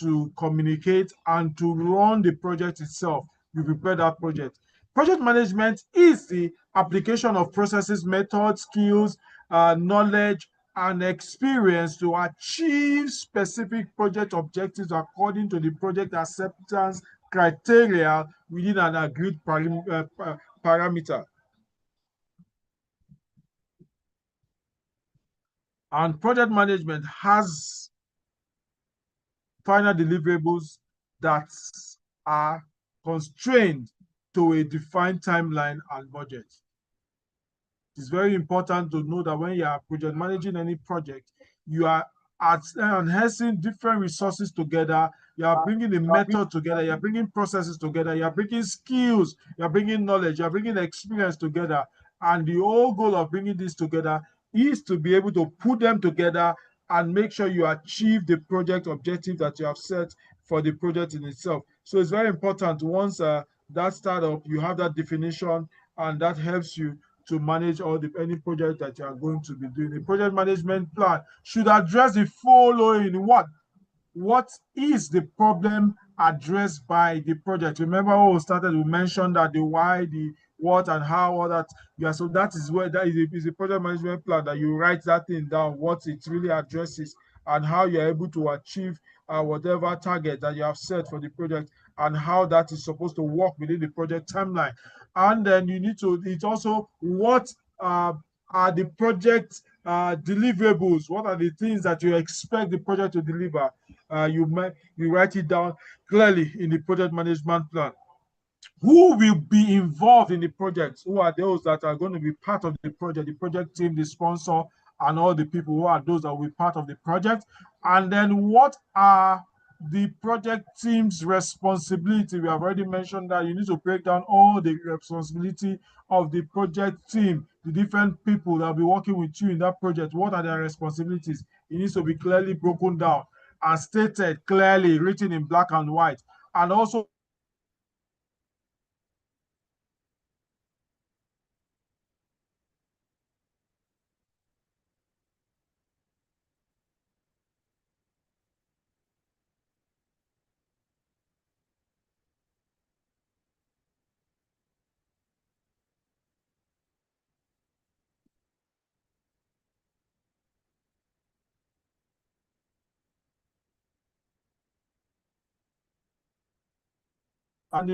to communicate and to run the project itself. You prepare that project. Project management is the application of processes, methods, skills, knowledge, and experience to achieve specific project objectives according to the project acceptance criteria within an agreed parameter. And project management has final deliverables that are constrained to a defined timeline and budget. It's very important to know that when you are project managing any project, you are enhancing different resources together. You are bringing the method together. You are bringing processes together. You are bringing skills. You are bringing knowledge. You are bringing experience together. And the whole goal of bringing this together is to be able to put them together and make sure you achieve the project objective that you have set for the project in itself. So it's very important once that startup, you have that definition, and that helps you to manage all the any project that you are going to be doing. The project management plan should address the following. What is the problem addressed by the project? Remember when we started, we mentioned that the why, the what, and how, all that. Yeah, so that is where that is a project management plan that you write that thing down, what it really addresses, and how you're able to achieve whatever target that you have set for the project, and how that is supposed to work within the project timeline. And then you need to, it's also what are the project deliverables? What are the things that you expect the project to deliver? You write it down clearly in the project management plan. Who will be involved in the project? Who are those that are going to be part of the project team, the sponsor, and all the people who are those that will be part of the project? And then what are the project team's responsibility? We have already mentioned that you need to break down all the responsibility of the project team, the different people that will be working with you in that project. What are their responsibilities? It needs to be clearly broken down and stated clearly, written in black and white. And also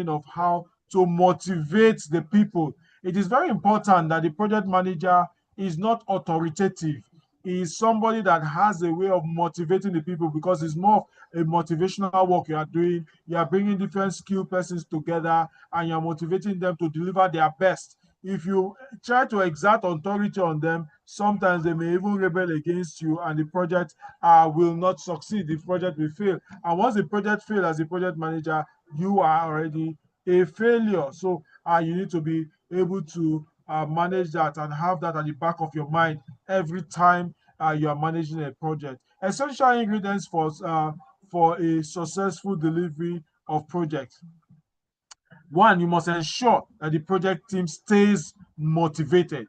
of how to motivate the people. It is very important that the project manager is not authoritative. He is somebody that has a way of motivating the people, because it's more of a motivational work you are doing. You are bringing different skilled persons together and you're motivating them to deliver their best. If you try to exert authority on them, sometimes they may even rebel against you, and the project will not succeed. The project will fail. And once the project fails, as a project manager, you are already a failure. So you need to be able to manage that and have that at the back of your mind every time you are managing a project. Essential ingredients for a successful delivery of projects. One, you must ensure that the project team stays motivated.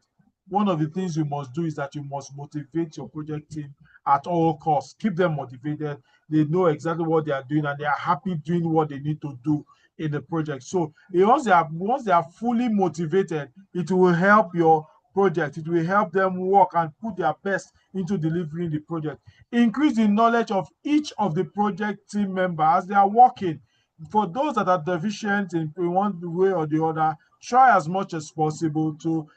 One of the things you must do is that you must motivate your project team at all costs. Keep them motivated. They know exactly what they are doing and they are happy doing what they need to do in the project. So once they are fully motivated, it will help your project. It will help them work and put their best into delivering the project. Increase the knowledge of each of the project team members as they are working. for those that are deficient in one way or the other, try as much as possible to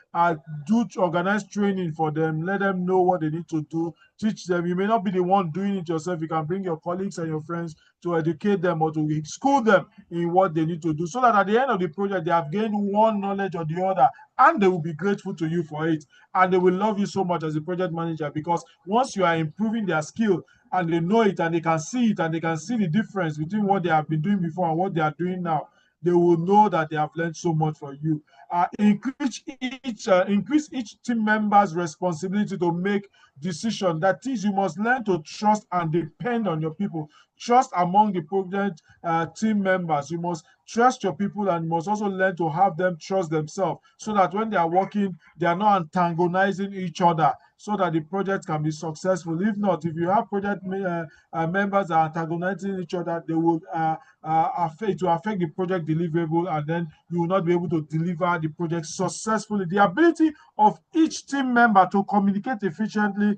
do organized training for them, let them know what they need to do, teach them. You may not be the one doing it yourself. You can bring your colleagues and your friends to educate them or to school them in what they need to do, so that at the end of the project, they have gained one knowledge or the other, and they will be grateful to you for it. And they will love you so much as a project manager, because once you are improving their skill and they know it and they can see it and they can see the difference between what they have been doing before and what they are doing now, they will know that they have learned so much from you. Increase each team member's responsibility to make decisions. That is, you must learn to trust and depend on your people. Trust among the project team members. You must trust your people, and you must also learn to have them trust themselves, so that when they are working, they are not antagonizing each other, so that the project can be successful. If not, if you have project members that are antagonizing each other, they will it will affect the project deliverable, and then you will not be able to deliver the project successfully. The ability of each team member to communicate efficiently,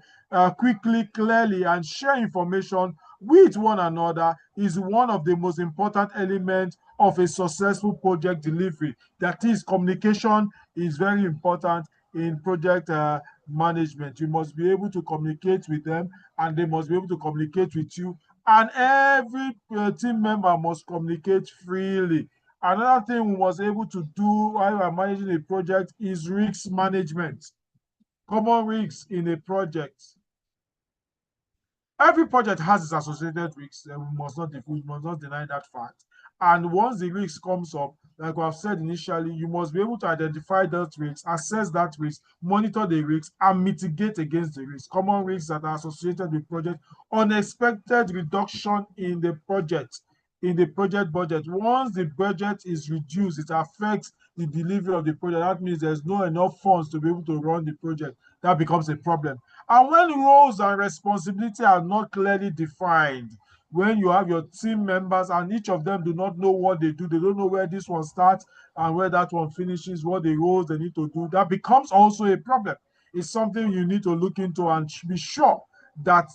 quickly, clearly, and share information with one another is one of the most important elements of a successful project delivery. That is, communication is very important in project management. You must be able to communicate with them, and they must be able to communicate with you, and every team member must communicate freely. Another thing we must be able to do while we are managing a project is risk management. Common risks in a project. Every project has its associated risks, and we must not deny that fact. And once the risk comes up, like we have said initially, you must be able to identify that risk, assess that risk, monitor the risk, and mitigate against the risk. Common risks that are associated with project: unexpected reduction in the project budget. Once the budget is reduced, it affects the delivery of the project. That means there's no enough funds to be able to run the project. That becomes a problem. And when roles and responsibility are not clearly defined, when you have your team members and each of them do not know what they do, they don't know where this one starts and where that one finishes, what the roles they need to do, that becomes also a problem. It's something you need to look into and be sure that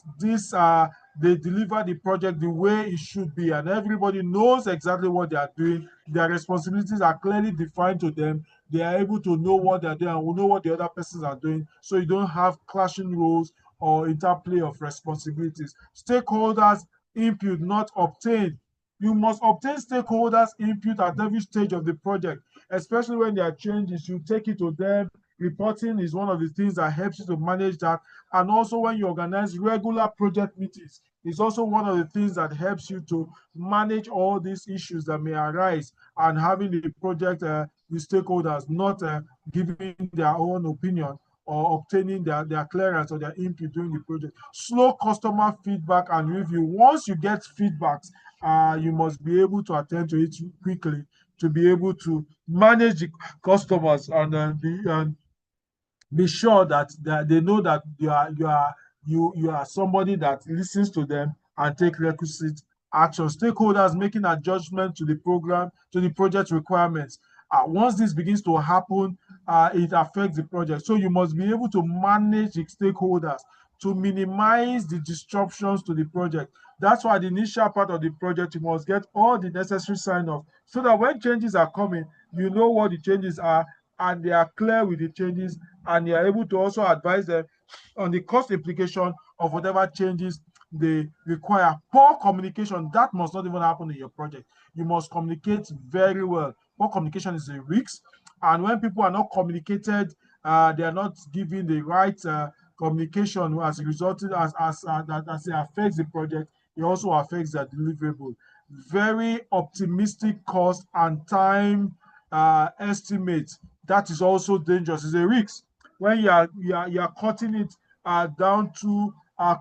they deliver the project the way it should be, and everybody knows exactly what they are doing. Their responsibilities are clearly defined to them. They are able to know what they're doing and will know what the other persons are doing, so you don't have clashing roles or interplay of responsibilities. Stakeholders input not obtained. You must obtain stakeholders input at every stage of the project, especially when there are changes. You take it to them. Reporting is one of the things that helps you to manage that. And also, when you organize regular project meetings, it's also one of the things that helps you to manage all these issues that may arise, and having the project, the stakeholders not giving their own opinion or obtaining their clearance or their input during the project. Slow customer feedback and review. Once you get feedbacks, you must be able to attend to it quickly to be able to manage the customers and be sure that they know that you are somebody that listens to them and take requisite action. Stakeholders making adjustment to the program, to the project requirements. Once this begins to happen, it affects the project. So you must be able to manage the stakeholders to minimize the disruptions to the project. That's why the initial part of the project, you must get all the necessary sign-off, so that when changes are coming, you know what the changes are, and they are clear with the changes, and you are able to also advise them on the cost implication of whatever changes they require. Poor communication, that must not even happen in your project. You must communicate very well. Poor communication is a risk, and when people are not communicated, they are not giving the right communication, as a result, as it affects the project, it also affects the deliverable. Very optimistic cost and time estimates, that is also dangerous. It's a risk when you are cutting it down to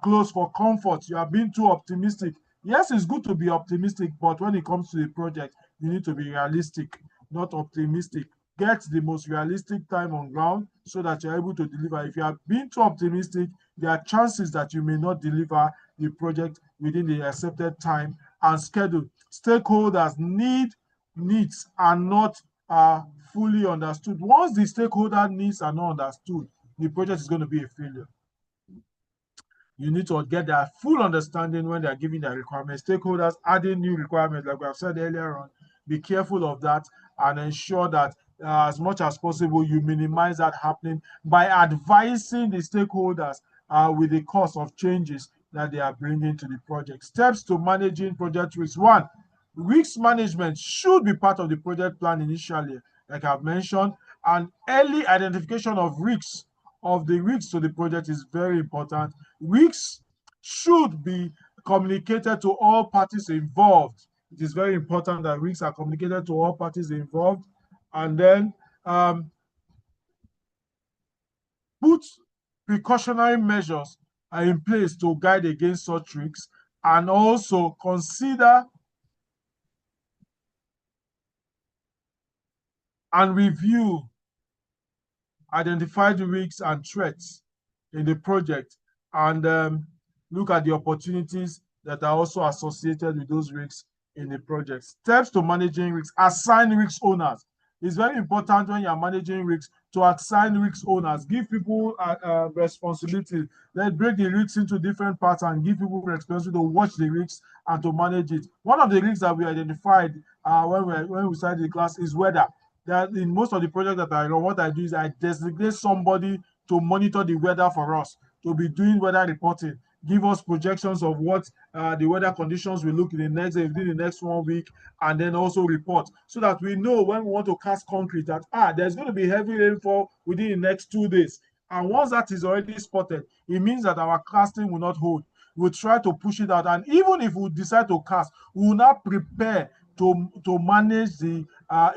close for comfort. You are being too optimistic. Yes, it's good to be optimistic, but when it comes to the project, you need to be realistic, not optimistic. Get the most realistic time on ground so that you're able to deliver. If you are being too optimistic, there are chances that you may not deliver the project within the accepted time and schedule. Stakeholders needs are not fully understood. Once the stakeholder needs are not understood, the project is going to be a failure. You need to get their full understanding when they're giving their requirements. Stakeholders adding new requirements, like we have said earlier on, be careful of that and ensure that as much as possible, you minimize that happening by advising the stakeholders with the cost of changes that they are bringing to the project. Steps to managing project risks. One, risk management should be part of the project plan initially, like I've mentioned, and early identification of risks to the project is very important. Risks should be communicated to all parties involved. It is very important that risks are communicated to all parties involved. And then put precautionary measures in place to guide against such risks, and also consider and review identified risks and threats in the project, and look at the opportunities that are also associated with those risks in the project. Steps to managing risks. Assign risk owners. It's very important when you're managing risks to assign risk owners. Give people responsibility. Let's break the risks into different parts and give people responsibility to watch the risks and to manage it. One of the risks that we identified when we started the class is weather. That in most of the projects that I run, what I do is I designate somebody to monitor the weather for us, to be doing weather reporting, give us projections of what the weather conditions will look in the next within the next 1 week, and then also report so that we know when we want to cast concrete that there's going to be heavy rainfall within the next 2 days. And once that is already spotted, it means that our casting will not hold. We'll try to push it out. And even if we decide to cast, we will not prepare to manage the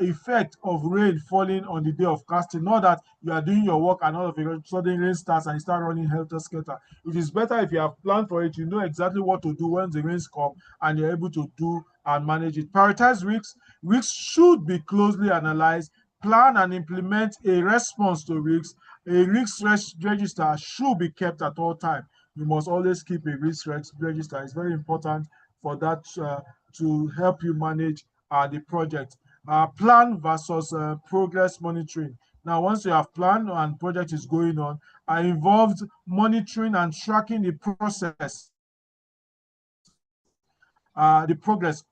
effect of rain falling on the day of casting. Not that you are doing your work and all of a sudden rain starts and you start running helter-skelter. It is better if you have planned for it, you know exactly what to do when the rains come and you're able to do and manage it. Prioritize risks. Risks should be closely analyzed. Plan and implement a response to risks. A risk register should be kept at all times. You must always keep a risk register. It's very important for that to help you manage the project. Plan versus progress monitoring. Now, once you have planned and project is going on, are involved monitoring and tracking the progress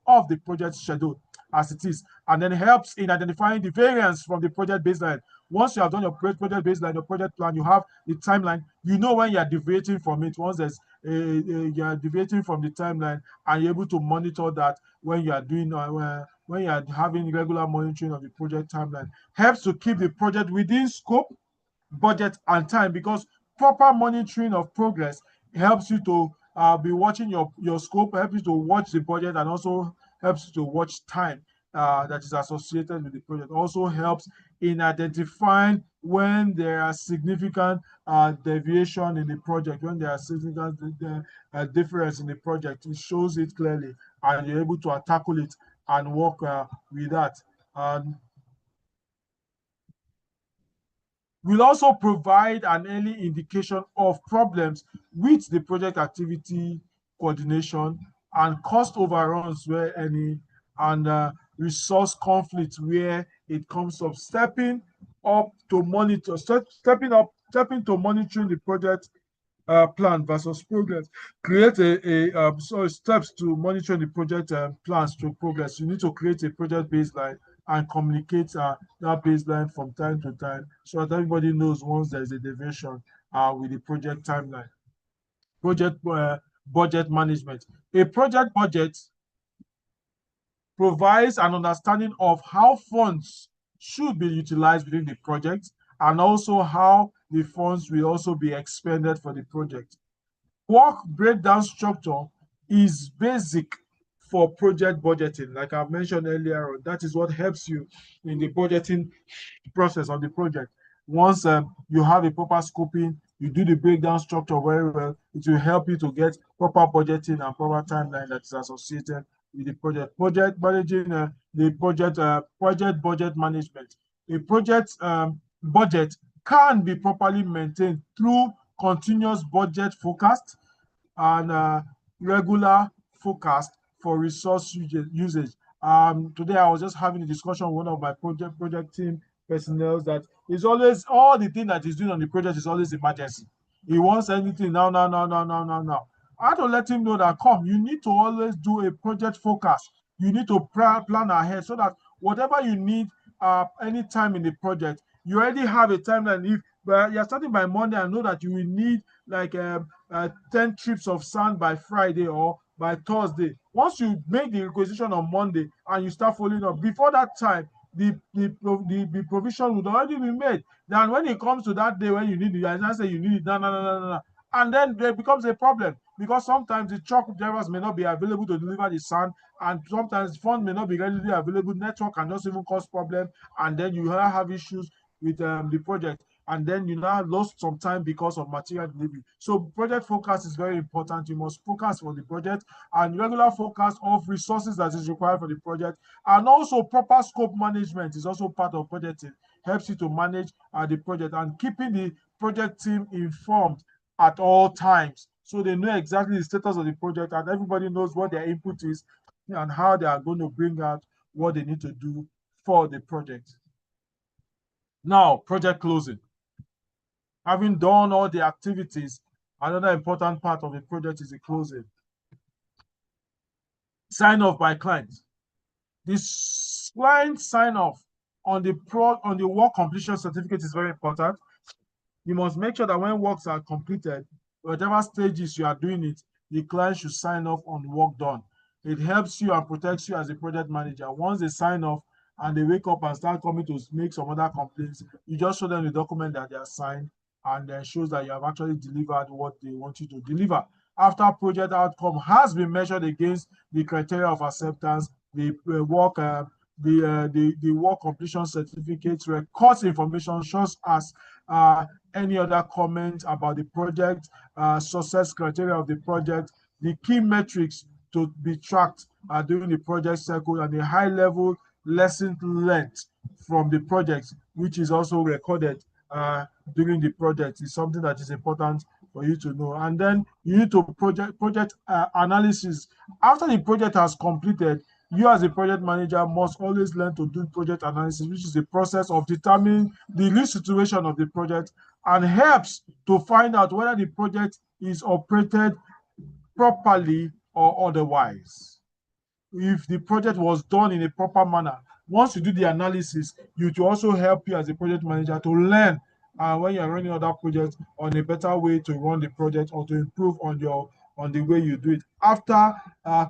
of the project schedule as it is, and then helps in identifying the variance from the project baseline. Once you have done your project baseline, your project plan, you have the timeline, you know when you're deviating from it. Once there's you're deviating from the timeline, and you're able to monitor that when you are doing when you are having regular monitoring of the project timeline. Helps to keep the project within scope, budget, and time, because proper monitoring of progress helps you to be watching your scope, helps you to watch the budget, and also helps you to watch time that is associated with the project. Also helps in identifying when there are significant deviation in the project, when there are significant difference in the project. It shows it clearly, and you're able to tackle it and work with that. We'll also provide an early indication of problems with the project activity coordination and cost overruns where any, and resource conflict where it comes up. Stepping to monitoring the project plan versus progress. Create steps to monitor the project plans to progress. You need to create a project baseline and communicate that baseline from time to time so that everybody knows once there's a deviation with the project timeline. Project budget management. A project budget provides an understanding of how funds should be utilized within the project, and also how the funds will also be expended for the project. Work breakdown structure is basic for project budgeting. Like I mentioned earlier on, that is what helps you in the budgeting process of the project. Once you have a proper scoping, you do the breakdown structure very well, it will help you to get proper budgeting and proper timeline that is associated with the project. Project managing the project budget management. A project budget can be properly maintained through continuous budget forecast and regular forecast for resource usage. Today I was just having a discussion with one of my project team personnel that is always all the thing that is doing on the project is always emergency. He wants anything now. I had to let him know that, come, you need to always do a project focus. You need to plan ahead so that whatever you need any time in the project, you already have a timeline. If you're starting by Monday, I know that you will need like 10 trips of sand by Friday or by Thursday. Once you make the requisition on Monday and you start following up, before that time, the provision would already be made. Then when it comes to that day when you need it, I say you need it, no. And then there becomes a problem because sometimes the truck drivers may not be available to deliver the sand, and sometimes funds may not be readily available. Network can just even cause problem, and then you have issues with the project, and then you now lost some time because of material delivery. So project focus is very important. You must focus for the project, and regular focus of resources that is required for the project, and also proper scope management is also part of budgeting. Helps you to manage the project and keeping the project team informed at all times, so they know exactly the status of the project and everybody knows what their input is and how they are going to bring out what they need to do for the project. Now, project closing. Having done all the activities, another important part of the project is the closing. Sign off by clients. This client sign off on the work completion certificate is very important. You must make sure that when works are completed, whatever stages you are doing it, the client should sign off on work done. It helps you and protects you as a project manager. Once they sign off and they wake up and start coming to make some other complaints, you just show them the document that they are signed, and then shows that you have actually delivered what they want you to deliver. After project outcome has been measured against the criteria of acceptance, the work completion certificate records information such as any other comment about the project, success criteria of the project, the key metrics to be tracked during the project cycle, and the high-level lesson learned from the project, which is also recorded during the project, is something that is important for you to know. And then you need to project analysis. After the project has completed, you as a project manager must always learn to do project analysis, which is the process of determining the real situation of the project and helps to find out whether the project is operated properly or otherwise. If the project was done in a proper manner, once you do the analysis, it will also help you as a project manager to learn when you're running other projects on a better way to run the project or to improve on the way you do it. After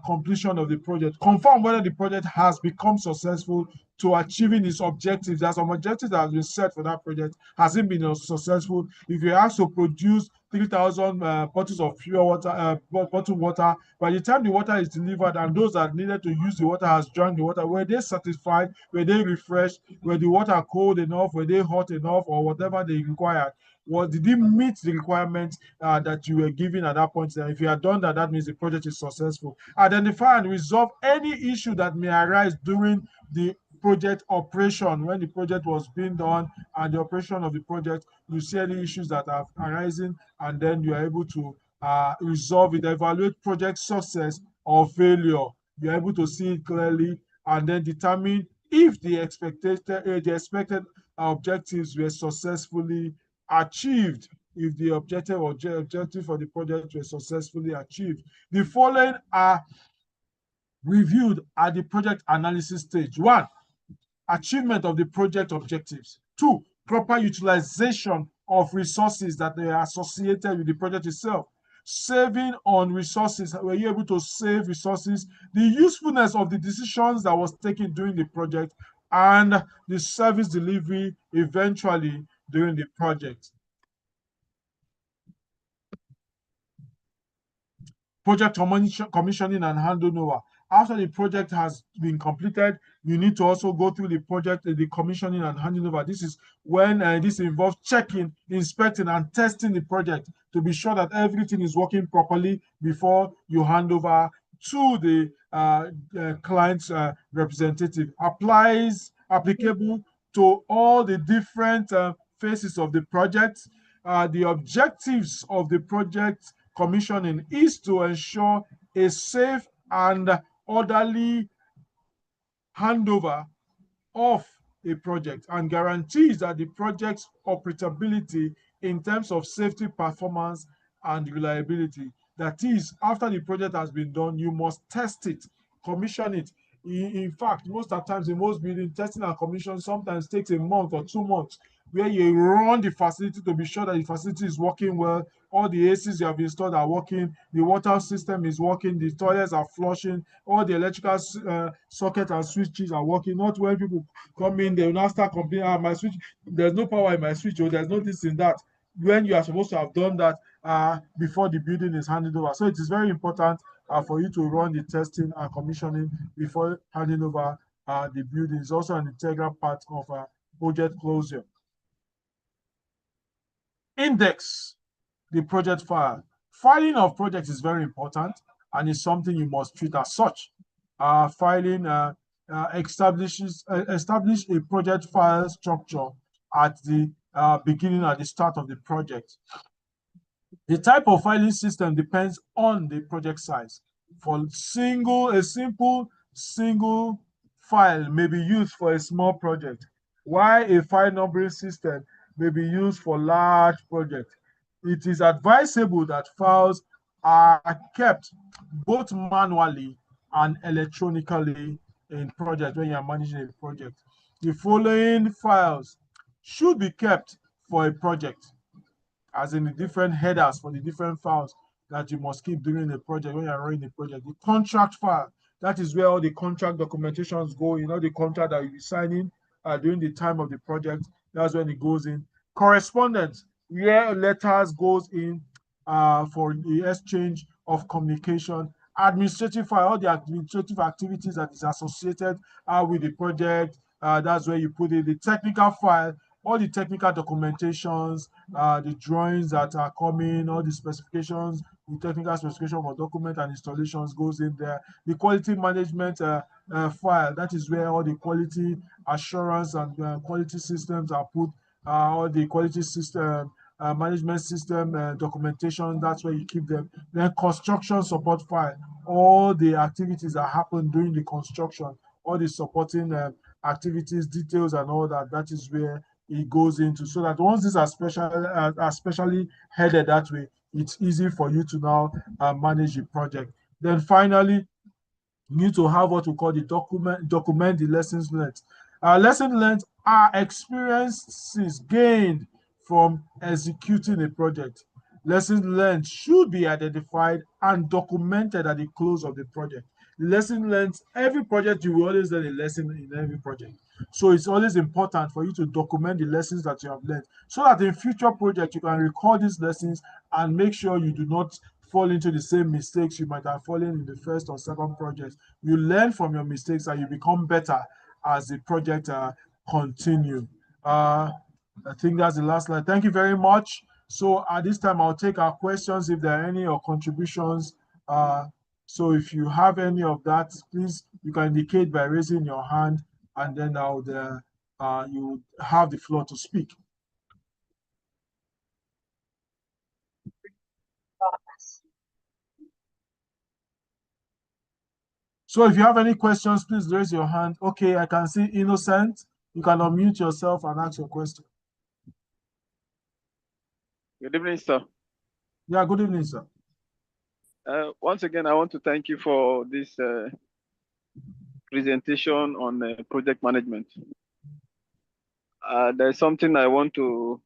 completion of the project, confirm whether the project has become successful to achieving its objectives. There are some objectives that have been set for that project. Has it been successful? If you have to produce 3,000 bottles of pure water, bottled water, by the time the water is delivered and those that needed to use the water has drank the water, were they satisfied? Were they refreshed? Were the water cold enough? Were they hot enough? Or whatever they required? Did it meet the requirements that you were given at that point? If you had done that, that means the project is successful. Identify and resolve any issue that may arise during the project operation. When the project was being done and the operation of the project, you see any issues that are arising, and then you are able to resolve it, evaluate project success or failure. You're able to see it clearly and then determine if the expected objectives were successfully achieved, if the objective for the project were successfully achieved. The following are reviewed at the project analysis stage. 1, achievement of the project objectives. 2, proper utilization of resources that are associated with the project itself. Saving on resources, were you able to save resources? The usefulness of the decisions that was taken during the project, and the service delivery eventually during the project. Project commissioning and handing over. After the project has been completed, you need to also go through the project, the commissioning and handing over. This is when this involves checking, inspecting, and testing the project to be sure that everything is working properly before you hand over to the client's representative. Applicable to all the different phases of the project. The objectives of the project commissioning is to ensure a safe and orderly handover of a project and guarantees that the project's operability in terms of safety, performance, and reliability. That is, after the project has been done, you must test it, commission it. In fact, most of the times in most buildings, testing and commission sometimes takes a month or 2 months, where you run the facility to be sure that the facility is working well, all the ACs you have installed are working, the water system is working, the toilets are flushing, all the electrical socket and switches are working. Not when people come in, they will now start complaining, my switch, there's no power in my switch, or there's no this in that, when you are supposed to have done that before the building is handed over. So it is very important for you to run the testing and commissioning before handing over the building. It's also an integral part of project closure. Index the project file. Filing of projects is very important and is something you must treat as such. Filing establish a project file structure at the beginning, at the start of the project. The type of filing system depends on the project size. For a simple single file may be used for a small project, while a file numbering system may be used for large projects. It is advisable that files are kept both manually and electronically in project when you are managing a project. The following files should be kept for a project, as in the different headers for the different files that you must keep during the project when you're running the project. The contract file, that is where all the contract documentations go, the contract that you'll be signing during the time of the project. That's when it goes in. Correspondence, where letters goes in for the exchange of communication. Administrative file, all the administrative activities that is associated with the project. That's where you put it. The technical file, all the technical documentations, the drawings that are coming, all the specifications, the technical specification for document and installations goes in there. The quality management file, that is where all the quality assurance and quality systems are put, all the quality system, management system documentation, that's where you keep them. Then construction support file, all the activities that happen during the construction, all the supporting activities, details and all that, that is where it goes into, so that once these are specially headed that way, it's easy for you to now manage the project. Then finally, you need to have what we call the document the lessons learned. Lessons learned are experiences gained from executing a project. Lessons learned should be identified and documented at the close of the project. The lesson learned, every project you will always learn a lesson in every project. So it's always important for you to document the lessons that you have learned, so that in future projects you can record these lessons and make sure you do not fall into the same mistakes you might have fallen in the first or second project. You learn from your mistakes and you become better as the project continue. I think that's the last slide. Thank you very much. So at this time, I'll take our questions if there are any, or contributions. So if you have any of that, please, you can indicate by raising your hand, and then you have the floor to speak. So if you have any questions, please raise your hand. Okay, I can see Innocent. You can unmute yourself and ask your question. Good evening, sir. Yeah, good evening, sir. Once again, I want to thank you for this presentation on project management. There's something I want to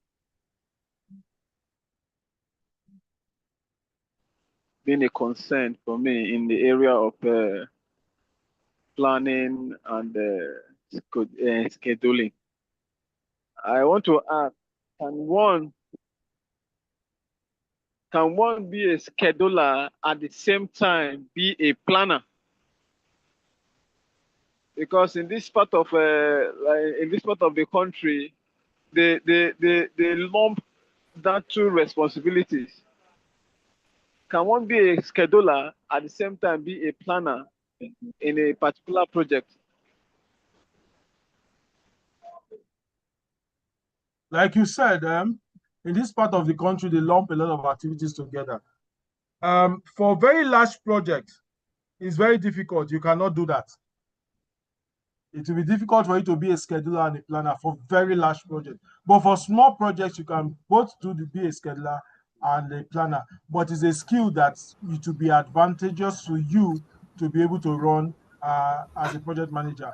be a concern for me in the area of planning and scheduling. I want to ask, can one be a scheduler at the same time be a planner? Because in this part of the country, they lump that two responsibilities. Can one be a scheduler at the same time be a planner in a particular project? Like you said, in this part of the country, they lump a lot of activities together. For very large projects, it's very difficult. You cannot do that. It will be difficult for you to be a scheduler and a planner for very large projects. But for small projects, you can both be a scheduler and a planner. But it's a skill that it will be advantageous to you to be able to run as a project manager.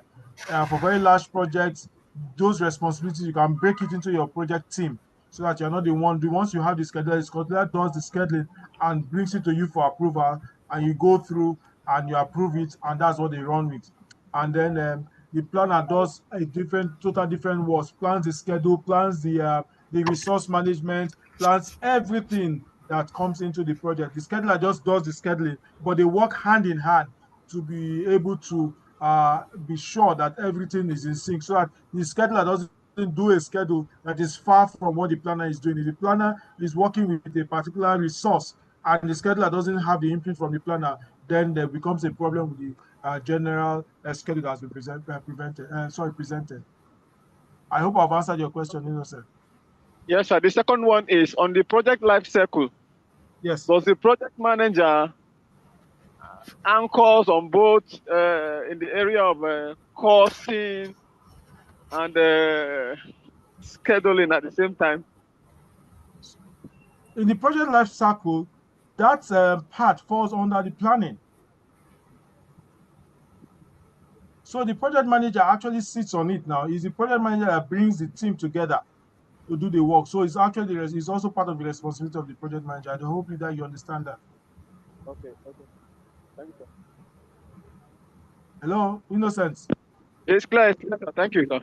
For very large projects, those responsibilities, you can break it into your project team so that you're not the one. Once you have the scheduler does the scheduling and brings it to you for approval, and you go through and you approve it, and that's what they run with. And then the planner does a total different work, plans the schedule, plans the resource management, plans everything that comes into the project. The scheduler just does the scheduling, but they work hand in hand to be able to be sure that everything is in sync, so that the scheduler doesn't do a schedule that is far from what the planner is doing. If the planner is working with a particular resource and the scheduler doesn't have the input from the planner, then there becomes a problem with the general schedule that has been presented. I hope I've answered your question, Innocent. Yes, sir. The second one is on the project life cycle. Yes. Does the project manager anchors on both in the area of costing and scheduling at the same time? In the project life cycle, that part falls under the planning. So the project manager actually sits on it now. It's the project manager that brings the team together to do the work. So it's actually it's also part of the responsibility of the project manager. I hope that you understand that. Okay. Thank you, sir. Hello, Innocence. It's clear. Thank you, sir.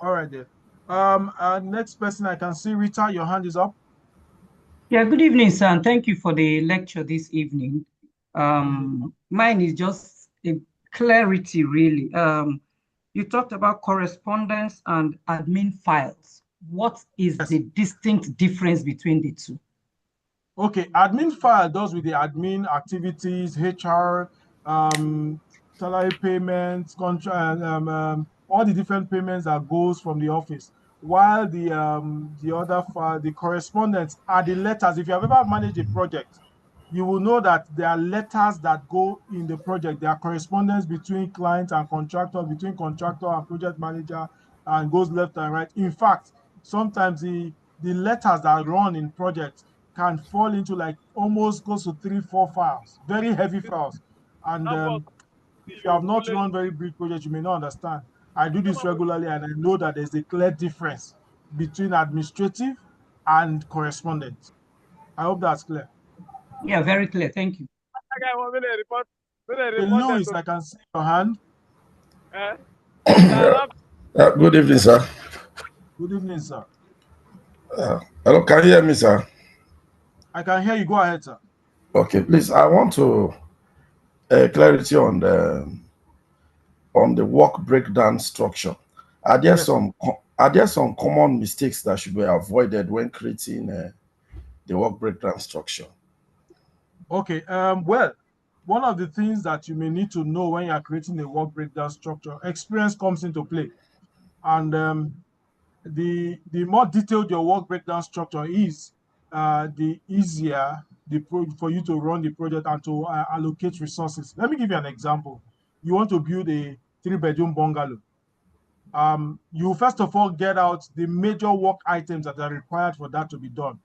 All right, then. Next person I can see, Rita, your hand is up. Yeah, good evening, sir, and thank you for the lecture this evening. Mine is just a clarity, really. You talked about correspondence and admin files. What is the distinct difference between the two? Okay, admin file does with the admin activities, HR, salary payments, contract, all the different payments that goes from the office. While the other file, the correspondence, are the letters. If you have ever managed a project, you will know that there are letters that go in the project. There are correspondence between client and contractor, between contractor and project manager, and goes left and right. In fact, sometimes the letters that run in projects can fall into like almost close to 3-4 files, very heavy files. And if you have not run very big projects, you may not understand. I do this regularly, and I know that there's a clear difference between administrative and correspondence. I hope that's clear. Yeah, very clear. Thank you. Louis, I can see your hand. Good evening, sir. Good evening, sir. Hello, can you hear me, sir? I can hear you. Go ahead, sir. Okay, please. I want to clarity on the work breakdown structure. Are there some common mistakes that should be avoided when creating the work breakdown structure? Okay. Well, one of the things that you may need to know when you are creating a work breakdown structure, experience comes into play, and the more detailed your work breakdown structure is, the easier for you to run the project and to allocate resources. Let me give you an example. You want to build a 3-bedroom bungalow. You first of all get out the major work items that are required for that to be done.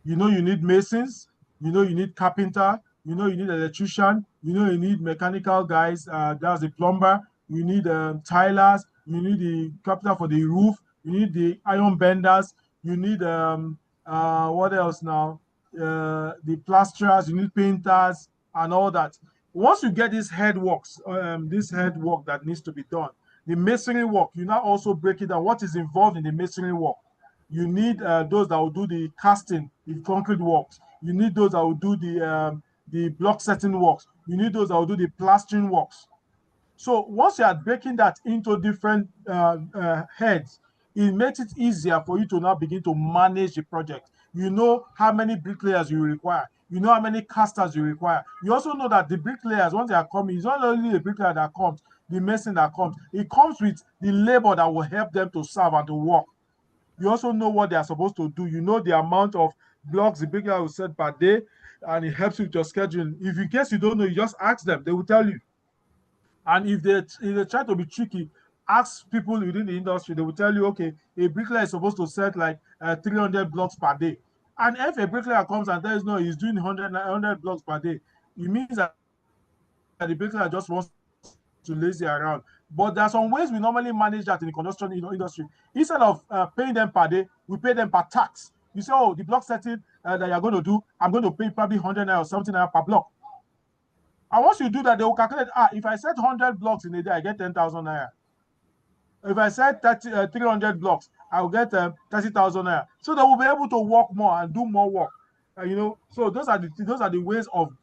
You know you need masons, you know you need carpenter, you know you need electrician, you know you need mechanical guys, that's the plumber, you need tilers, you need the carpenter for the roof, you need the iron benders, you need what else now? The plasterers, you need painters and all that. Once you get this head work that needs to be done, the masonry work, you now also break it down. What is involved in the masonry work? You need those that will do the casting, the concrete works. You need those that will do the block setting works. You need those that will do the plastering works. So once you are breaking that into different heads, it makes it easier for you to now begin to manage the project. You know how many bricklayers you require. You know how many casters you require. You also know that the bricklayers, once they are coming, it's not only the bricklayer that comes, the mason that comes. It comes with the labor that will help them to serve and to work. You also know what they are supposed to do. You know the amount of blocks the bricklayer will set per day, and it helps with your scheduling. If in case you don't know, you just ask them. They will tell you. And if they try to be tricky, ask people within the industry, they will tell you, okay, a bricklayer is supposed to set like 300 blocks per day. And if a bricklayer comes and tells no, he's doing 100 blocks per day, it means that the bricklayer just wants to lazy around. But there are some ways we normally manage that in the construction industry. Instead of paying them per day, we pay them per tax. You say, oh, the block setting that you're going to do, I'm going to pay probably 100 naira or something naira per block. And once you do that, they will calculate, if I set 100 blocks in a day, I get 10,000 naira. If I set 300 blocks, I will get 30,000 naira. So they will be able to work more and do more work. So those are the ways of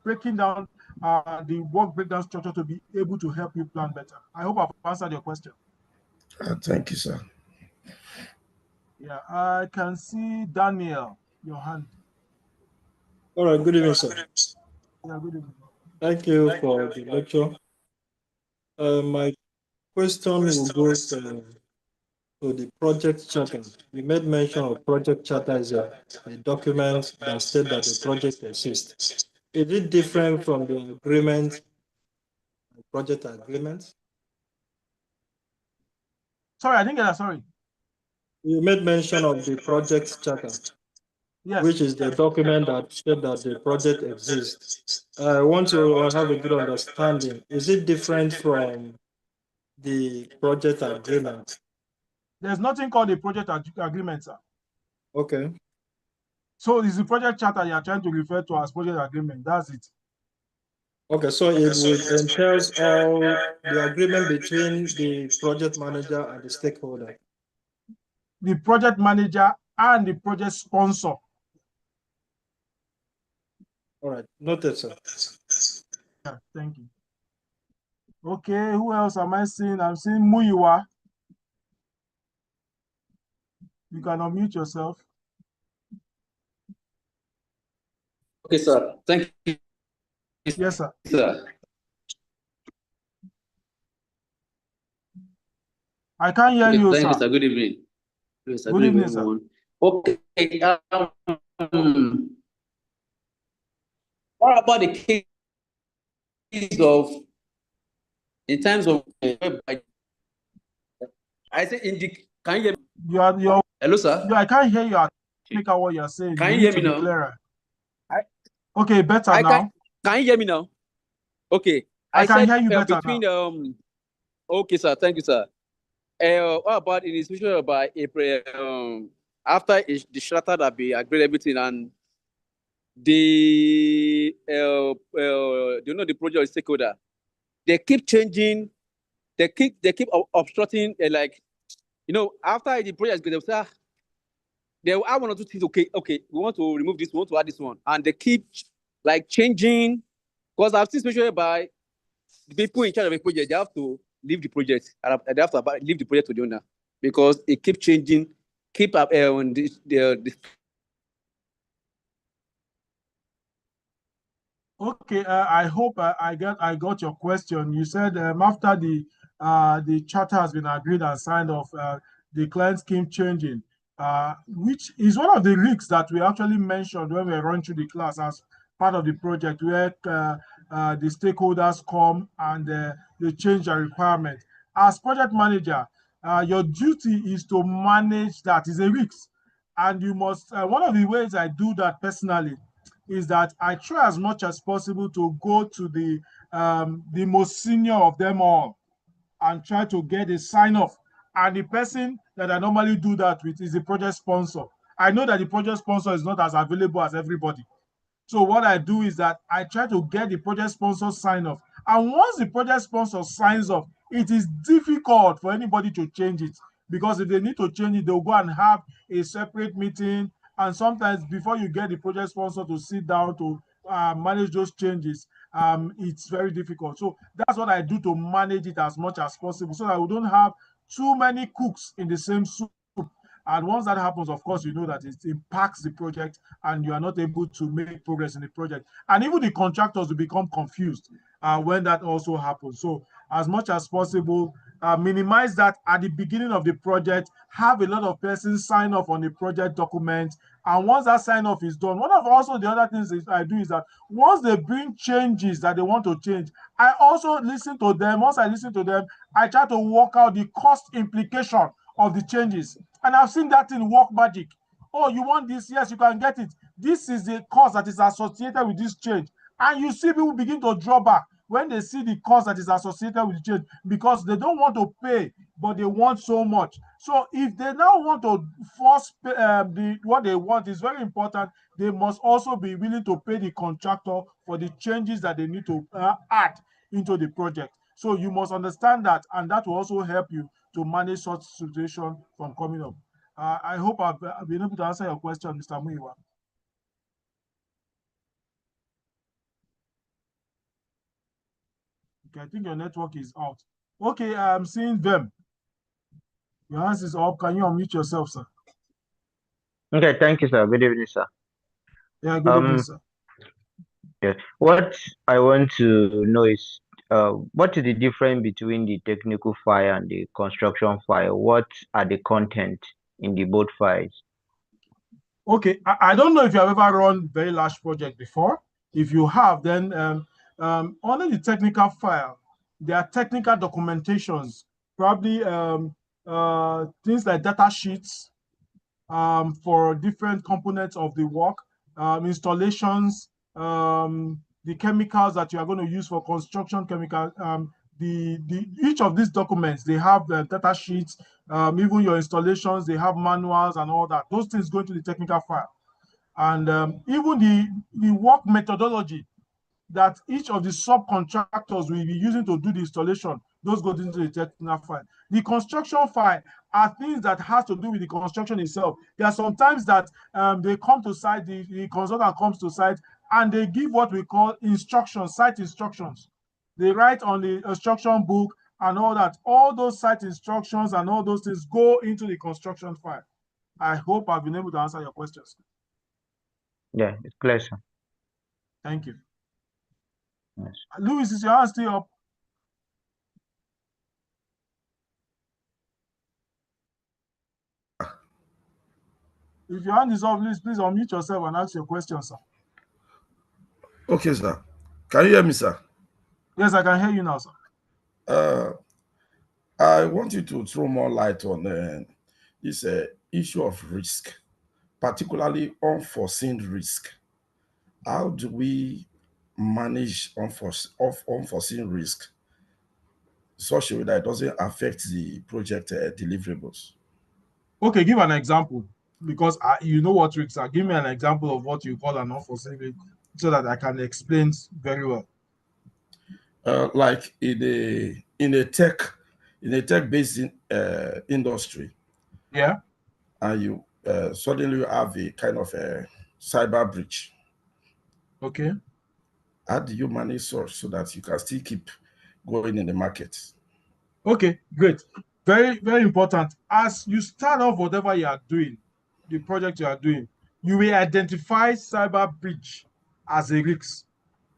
breaking down the work breakdown structure to be able to help you plan better. I hope I've answered your question. Thank you, sir. Yeah, I can see Daniel, your hand. All right, good evening, sir. Yeah, good evening. Thank you for the lecture. My question will go to the project charter. You made mention of project charter as a document that states that the project exists. Is it different from the agreement, project agreement? Sorry, I didn't get that. Sorry. You made mention of the project charter, Yes. which is the document that states that the project exists. I want to have a good understanding. Is it different from the project agreement? There's nothing called a project agreement, sir. Okay. So it's the project charter you are trying to refer to as project agreement. That's it. Okay, so it would entails all the agreement between the project manager and the stakeholder. The project manager and the project sponsor. All right, noted, sir. Yeah, thank you. Okay, who else am I seeing? I'm seeing Muyiwa. You can unmute yourself. Okay, sir. Thank you. Yes, sir. Sir. I can't hear you, thank sir. you, sir. Good evening. Yes, sir. Good evening, sir. Okay. What about the case of, in terms of, I say in the, can you hear me? Hello, sir. I can't hear you. I think what you're saying. Can you hear me now? Clearer. Okay, better now. Can you hear me now? Okay. I can hear you better between now. Okay, sir. Thank you, sir. What about in the situation about April, after the charter that be agreed everything and the the project stakeholder, they keep changing, they keep obstructing, like, after the project they will say, they will add one or two things. Okay, we want to remove this, we want to add this one, and they keep like changing. Because I've seen especially by the people in charge of a project, they have to leave the project. They have to leave the project to the owner because it keeps changing. Keep up on the Okay, I hope I got your question. You said after the charter has been agreed and signed off, the client scheme changing, which is one of the risks that we actually mentioned when we run through the class as part of the project, where the stakeholders come and they change their requirement. As project manager, your duty is to manage that. Is a risk, and you must. One of the ways I do that personally is that I try as much as possible to go to the most senior of them all and try to get a sign off. And the person that I normally do that with is the project sponsor. I know that the project sponsor is not as available as everybody. So what I do is that I try to get the project sponsor sign off. And once the project sponsor signs off, it is difficult for anybody to change it, because if they need to change it, they'll go and have a separate meeting. And sometimes before you get the project sponsor to sit down to manage those changes, it's very difficult. So that's what I do to manage it as much as possible, so that we don't have too many cooks in the same soup. And once that happens, of course, you know that it impacts the project and you are not able to make progress in the project. And even the contractors will become confused when that also happens. So as much as possible, minimize that at the beginning of the project, have a lot of persons sign off on the project document. And once that sign off is done, one of also the other things I do is that once they bring changes that they want to change, I also listen to them. Once I listen to them, I try to work out the cost implication of the changes. And I've seen that in work magic. Oh, you want this? Yes, you can get it. This is the cost that is associated with this change. And you see people begin to draw back when they see the cost that is associated with the change, because they don't want to pay, but they want so much. So if they now want to force what they want is very important, they must also be willing to pay the contractor for the changes that they need to add into the project. So you must understand that, and that will also help you to manage such situation from coming up. I hope I've been able to answer your question, Mr. Muiwa. Okay, I think your network is out. Okay, I'm seeing them. Your hands is up. Can you unmute yourself, sir? Okay, thank you, sir. Good evening, sir. Yeah, good evening, sir. Yeah. What I want to know is what is the difference between the technical file and the construction file? What are the content in the both files? Okay, I don't know if you have ever run very large project before. If you have, then under the technical file, there are technical documentations, probably things like data sheets for different components of the work, installations, the chemicals that you are going to use for construction chemical. Each of these documents, they have the data sheets, even your installations, they have manuals and all that. Those things go into the technical file. And even the work methodology that each of the subcontractors will be using to do the installation, those go into the technical file. The construction file are things that has to do with the construction itself. There are sometimes that they come to site, the consultant comes to site, and they give what we call instructions, site instructions. They write on the instruction book and all that. All those site instructions and all those things go into the construction file. I hope I've been able to answer your questions. Yeah, it's clear, sir. Thank you. Yes. Louis, is your hand still up? If your hand is up, please unmute yourself and ask your question, sir. Okay, sir. Can you hear me, sir? Yes, I can hear you now, sir. I want you to throw more light on this issue of risk, particularly unforeseen risk. How do we manage unforeseen risk such a way that it doesn't affect the project deliverables? Okay, give an example, because you know what risks are. Give me an example of what you call an unforeseen risk so that I can explain very well. Like in a tech-based industry. Yeah. And you suddenly have a kind of a cyber breach. Okay. How do you manage so that you can still keep going in the market? Okay, great. Very, very important. As you start off whatever you are doing, the project you are doing, you will identify cyber breach as a risk.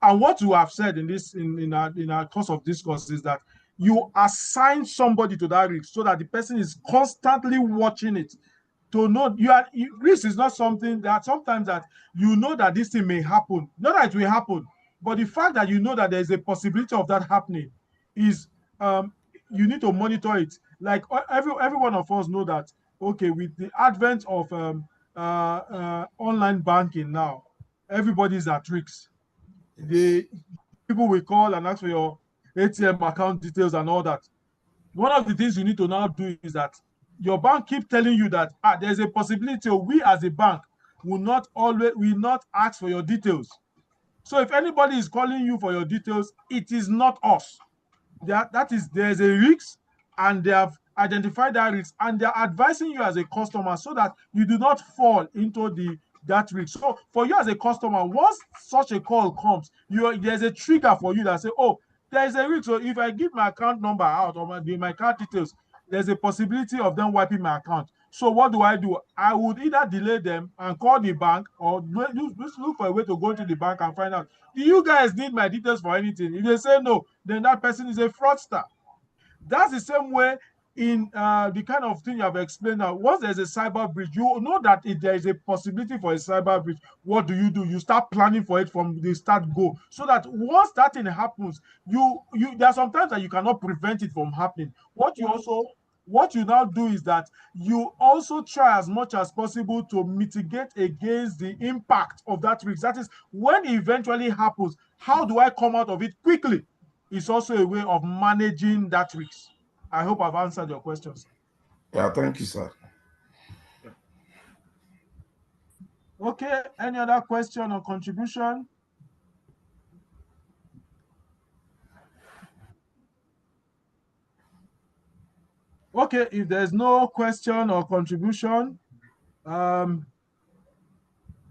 And what you have said in our course of discourse is that you assign somebody to that risk so that the person is constantly watching it to know risk is not something that sometimes that you know that this thing may happen, not that it will happen, but the fact that you know that there is a possibility of that happening is you need to monitor it. Like every one of us know that, okay, with the advent of online banking now, everybody's at risk. The people will call and ask for your ATM account details and all that. One of the things you need to now do is that your bank keep telling you that there's a possibility we as a bank will not ask for your details. So if anybody is calling you for your details, it is not us. There's a risk, and they have identified that risk, and they're advising you as a customer so that you do not fall into that risk. So for you as a customer, once such a call comes, there's a trigger for you that say, oh, there's a risk. So if I give my account number out or my account details, there's a possibility of them wiping my account. So what do? I would either delay them and call the bank, or look for a way to go into the bank and find out, do you guys need my details for anything? If they say no, then that person is a fraudster. That's the same way in the kind of thing you have explained now. Once there's a cyber breach, you know that if there is a possibility for a cyber breach, what do? You start planning for it from the start go, so that once that thing happens, there are sometimes that you cannot prevent it from happening. What you now do is that you also try as much as possible to mitigate against the impact of that risk. That is, when it eventually happens, how do I come out of it quickly? It's also a way of managing that risk. I hope I've answered your questions. Yeah, thank you, sir. Okay, any other question or contribution? Okay, if there's no question or contribution, I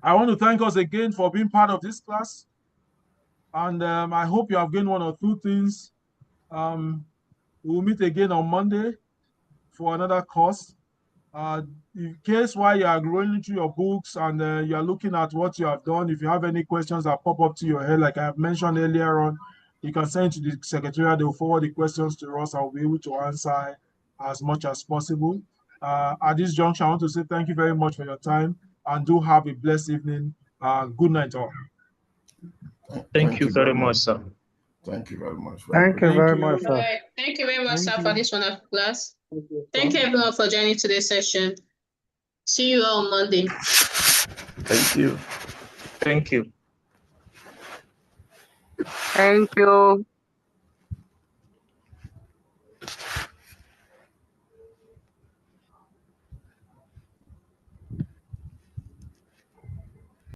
want to thank us again for being part of this class. And I hope you have gained one or two things. We'll meet again on Monday for another course. In case while you are going through your books and you are looking at what you have done, if you have any questions that pop up to your head, like I have mentioned earlier on, you can send to the secretariat. They'll forward the questions to us. I'll be able to answer as much as possible. At this juncture, I want to say thank you very much for your time, and do have a blessed evening. Good night, all. Thank you very much, sir. Thank you very much. Thank you very much, All sir. right. Thank you very much, Thank sir, you. for this wonderful class. Thank you, everyone, for joining today's session. See you all on Monday. Thank you. Thank you. Thank you.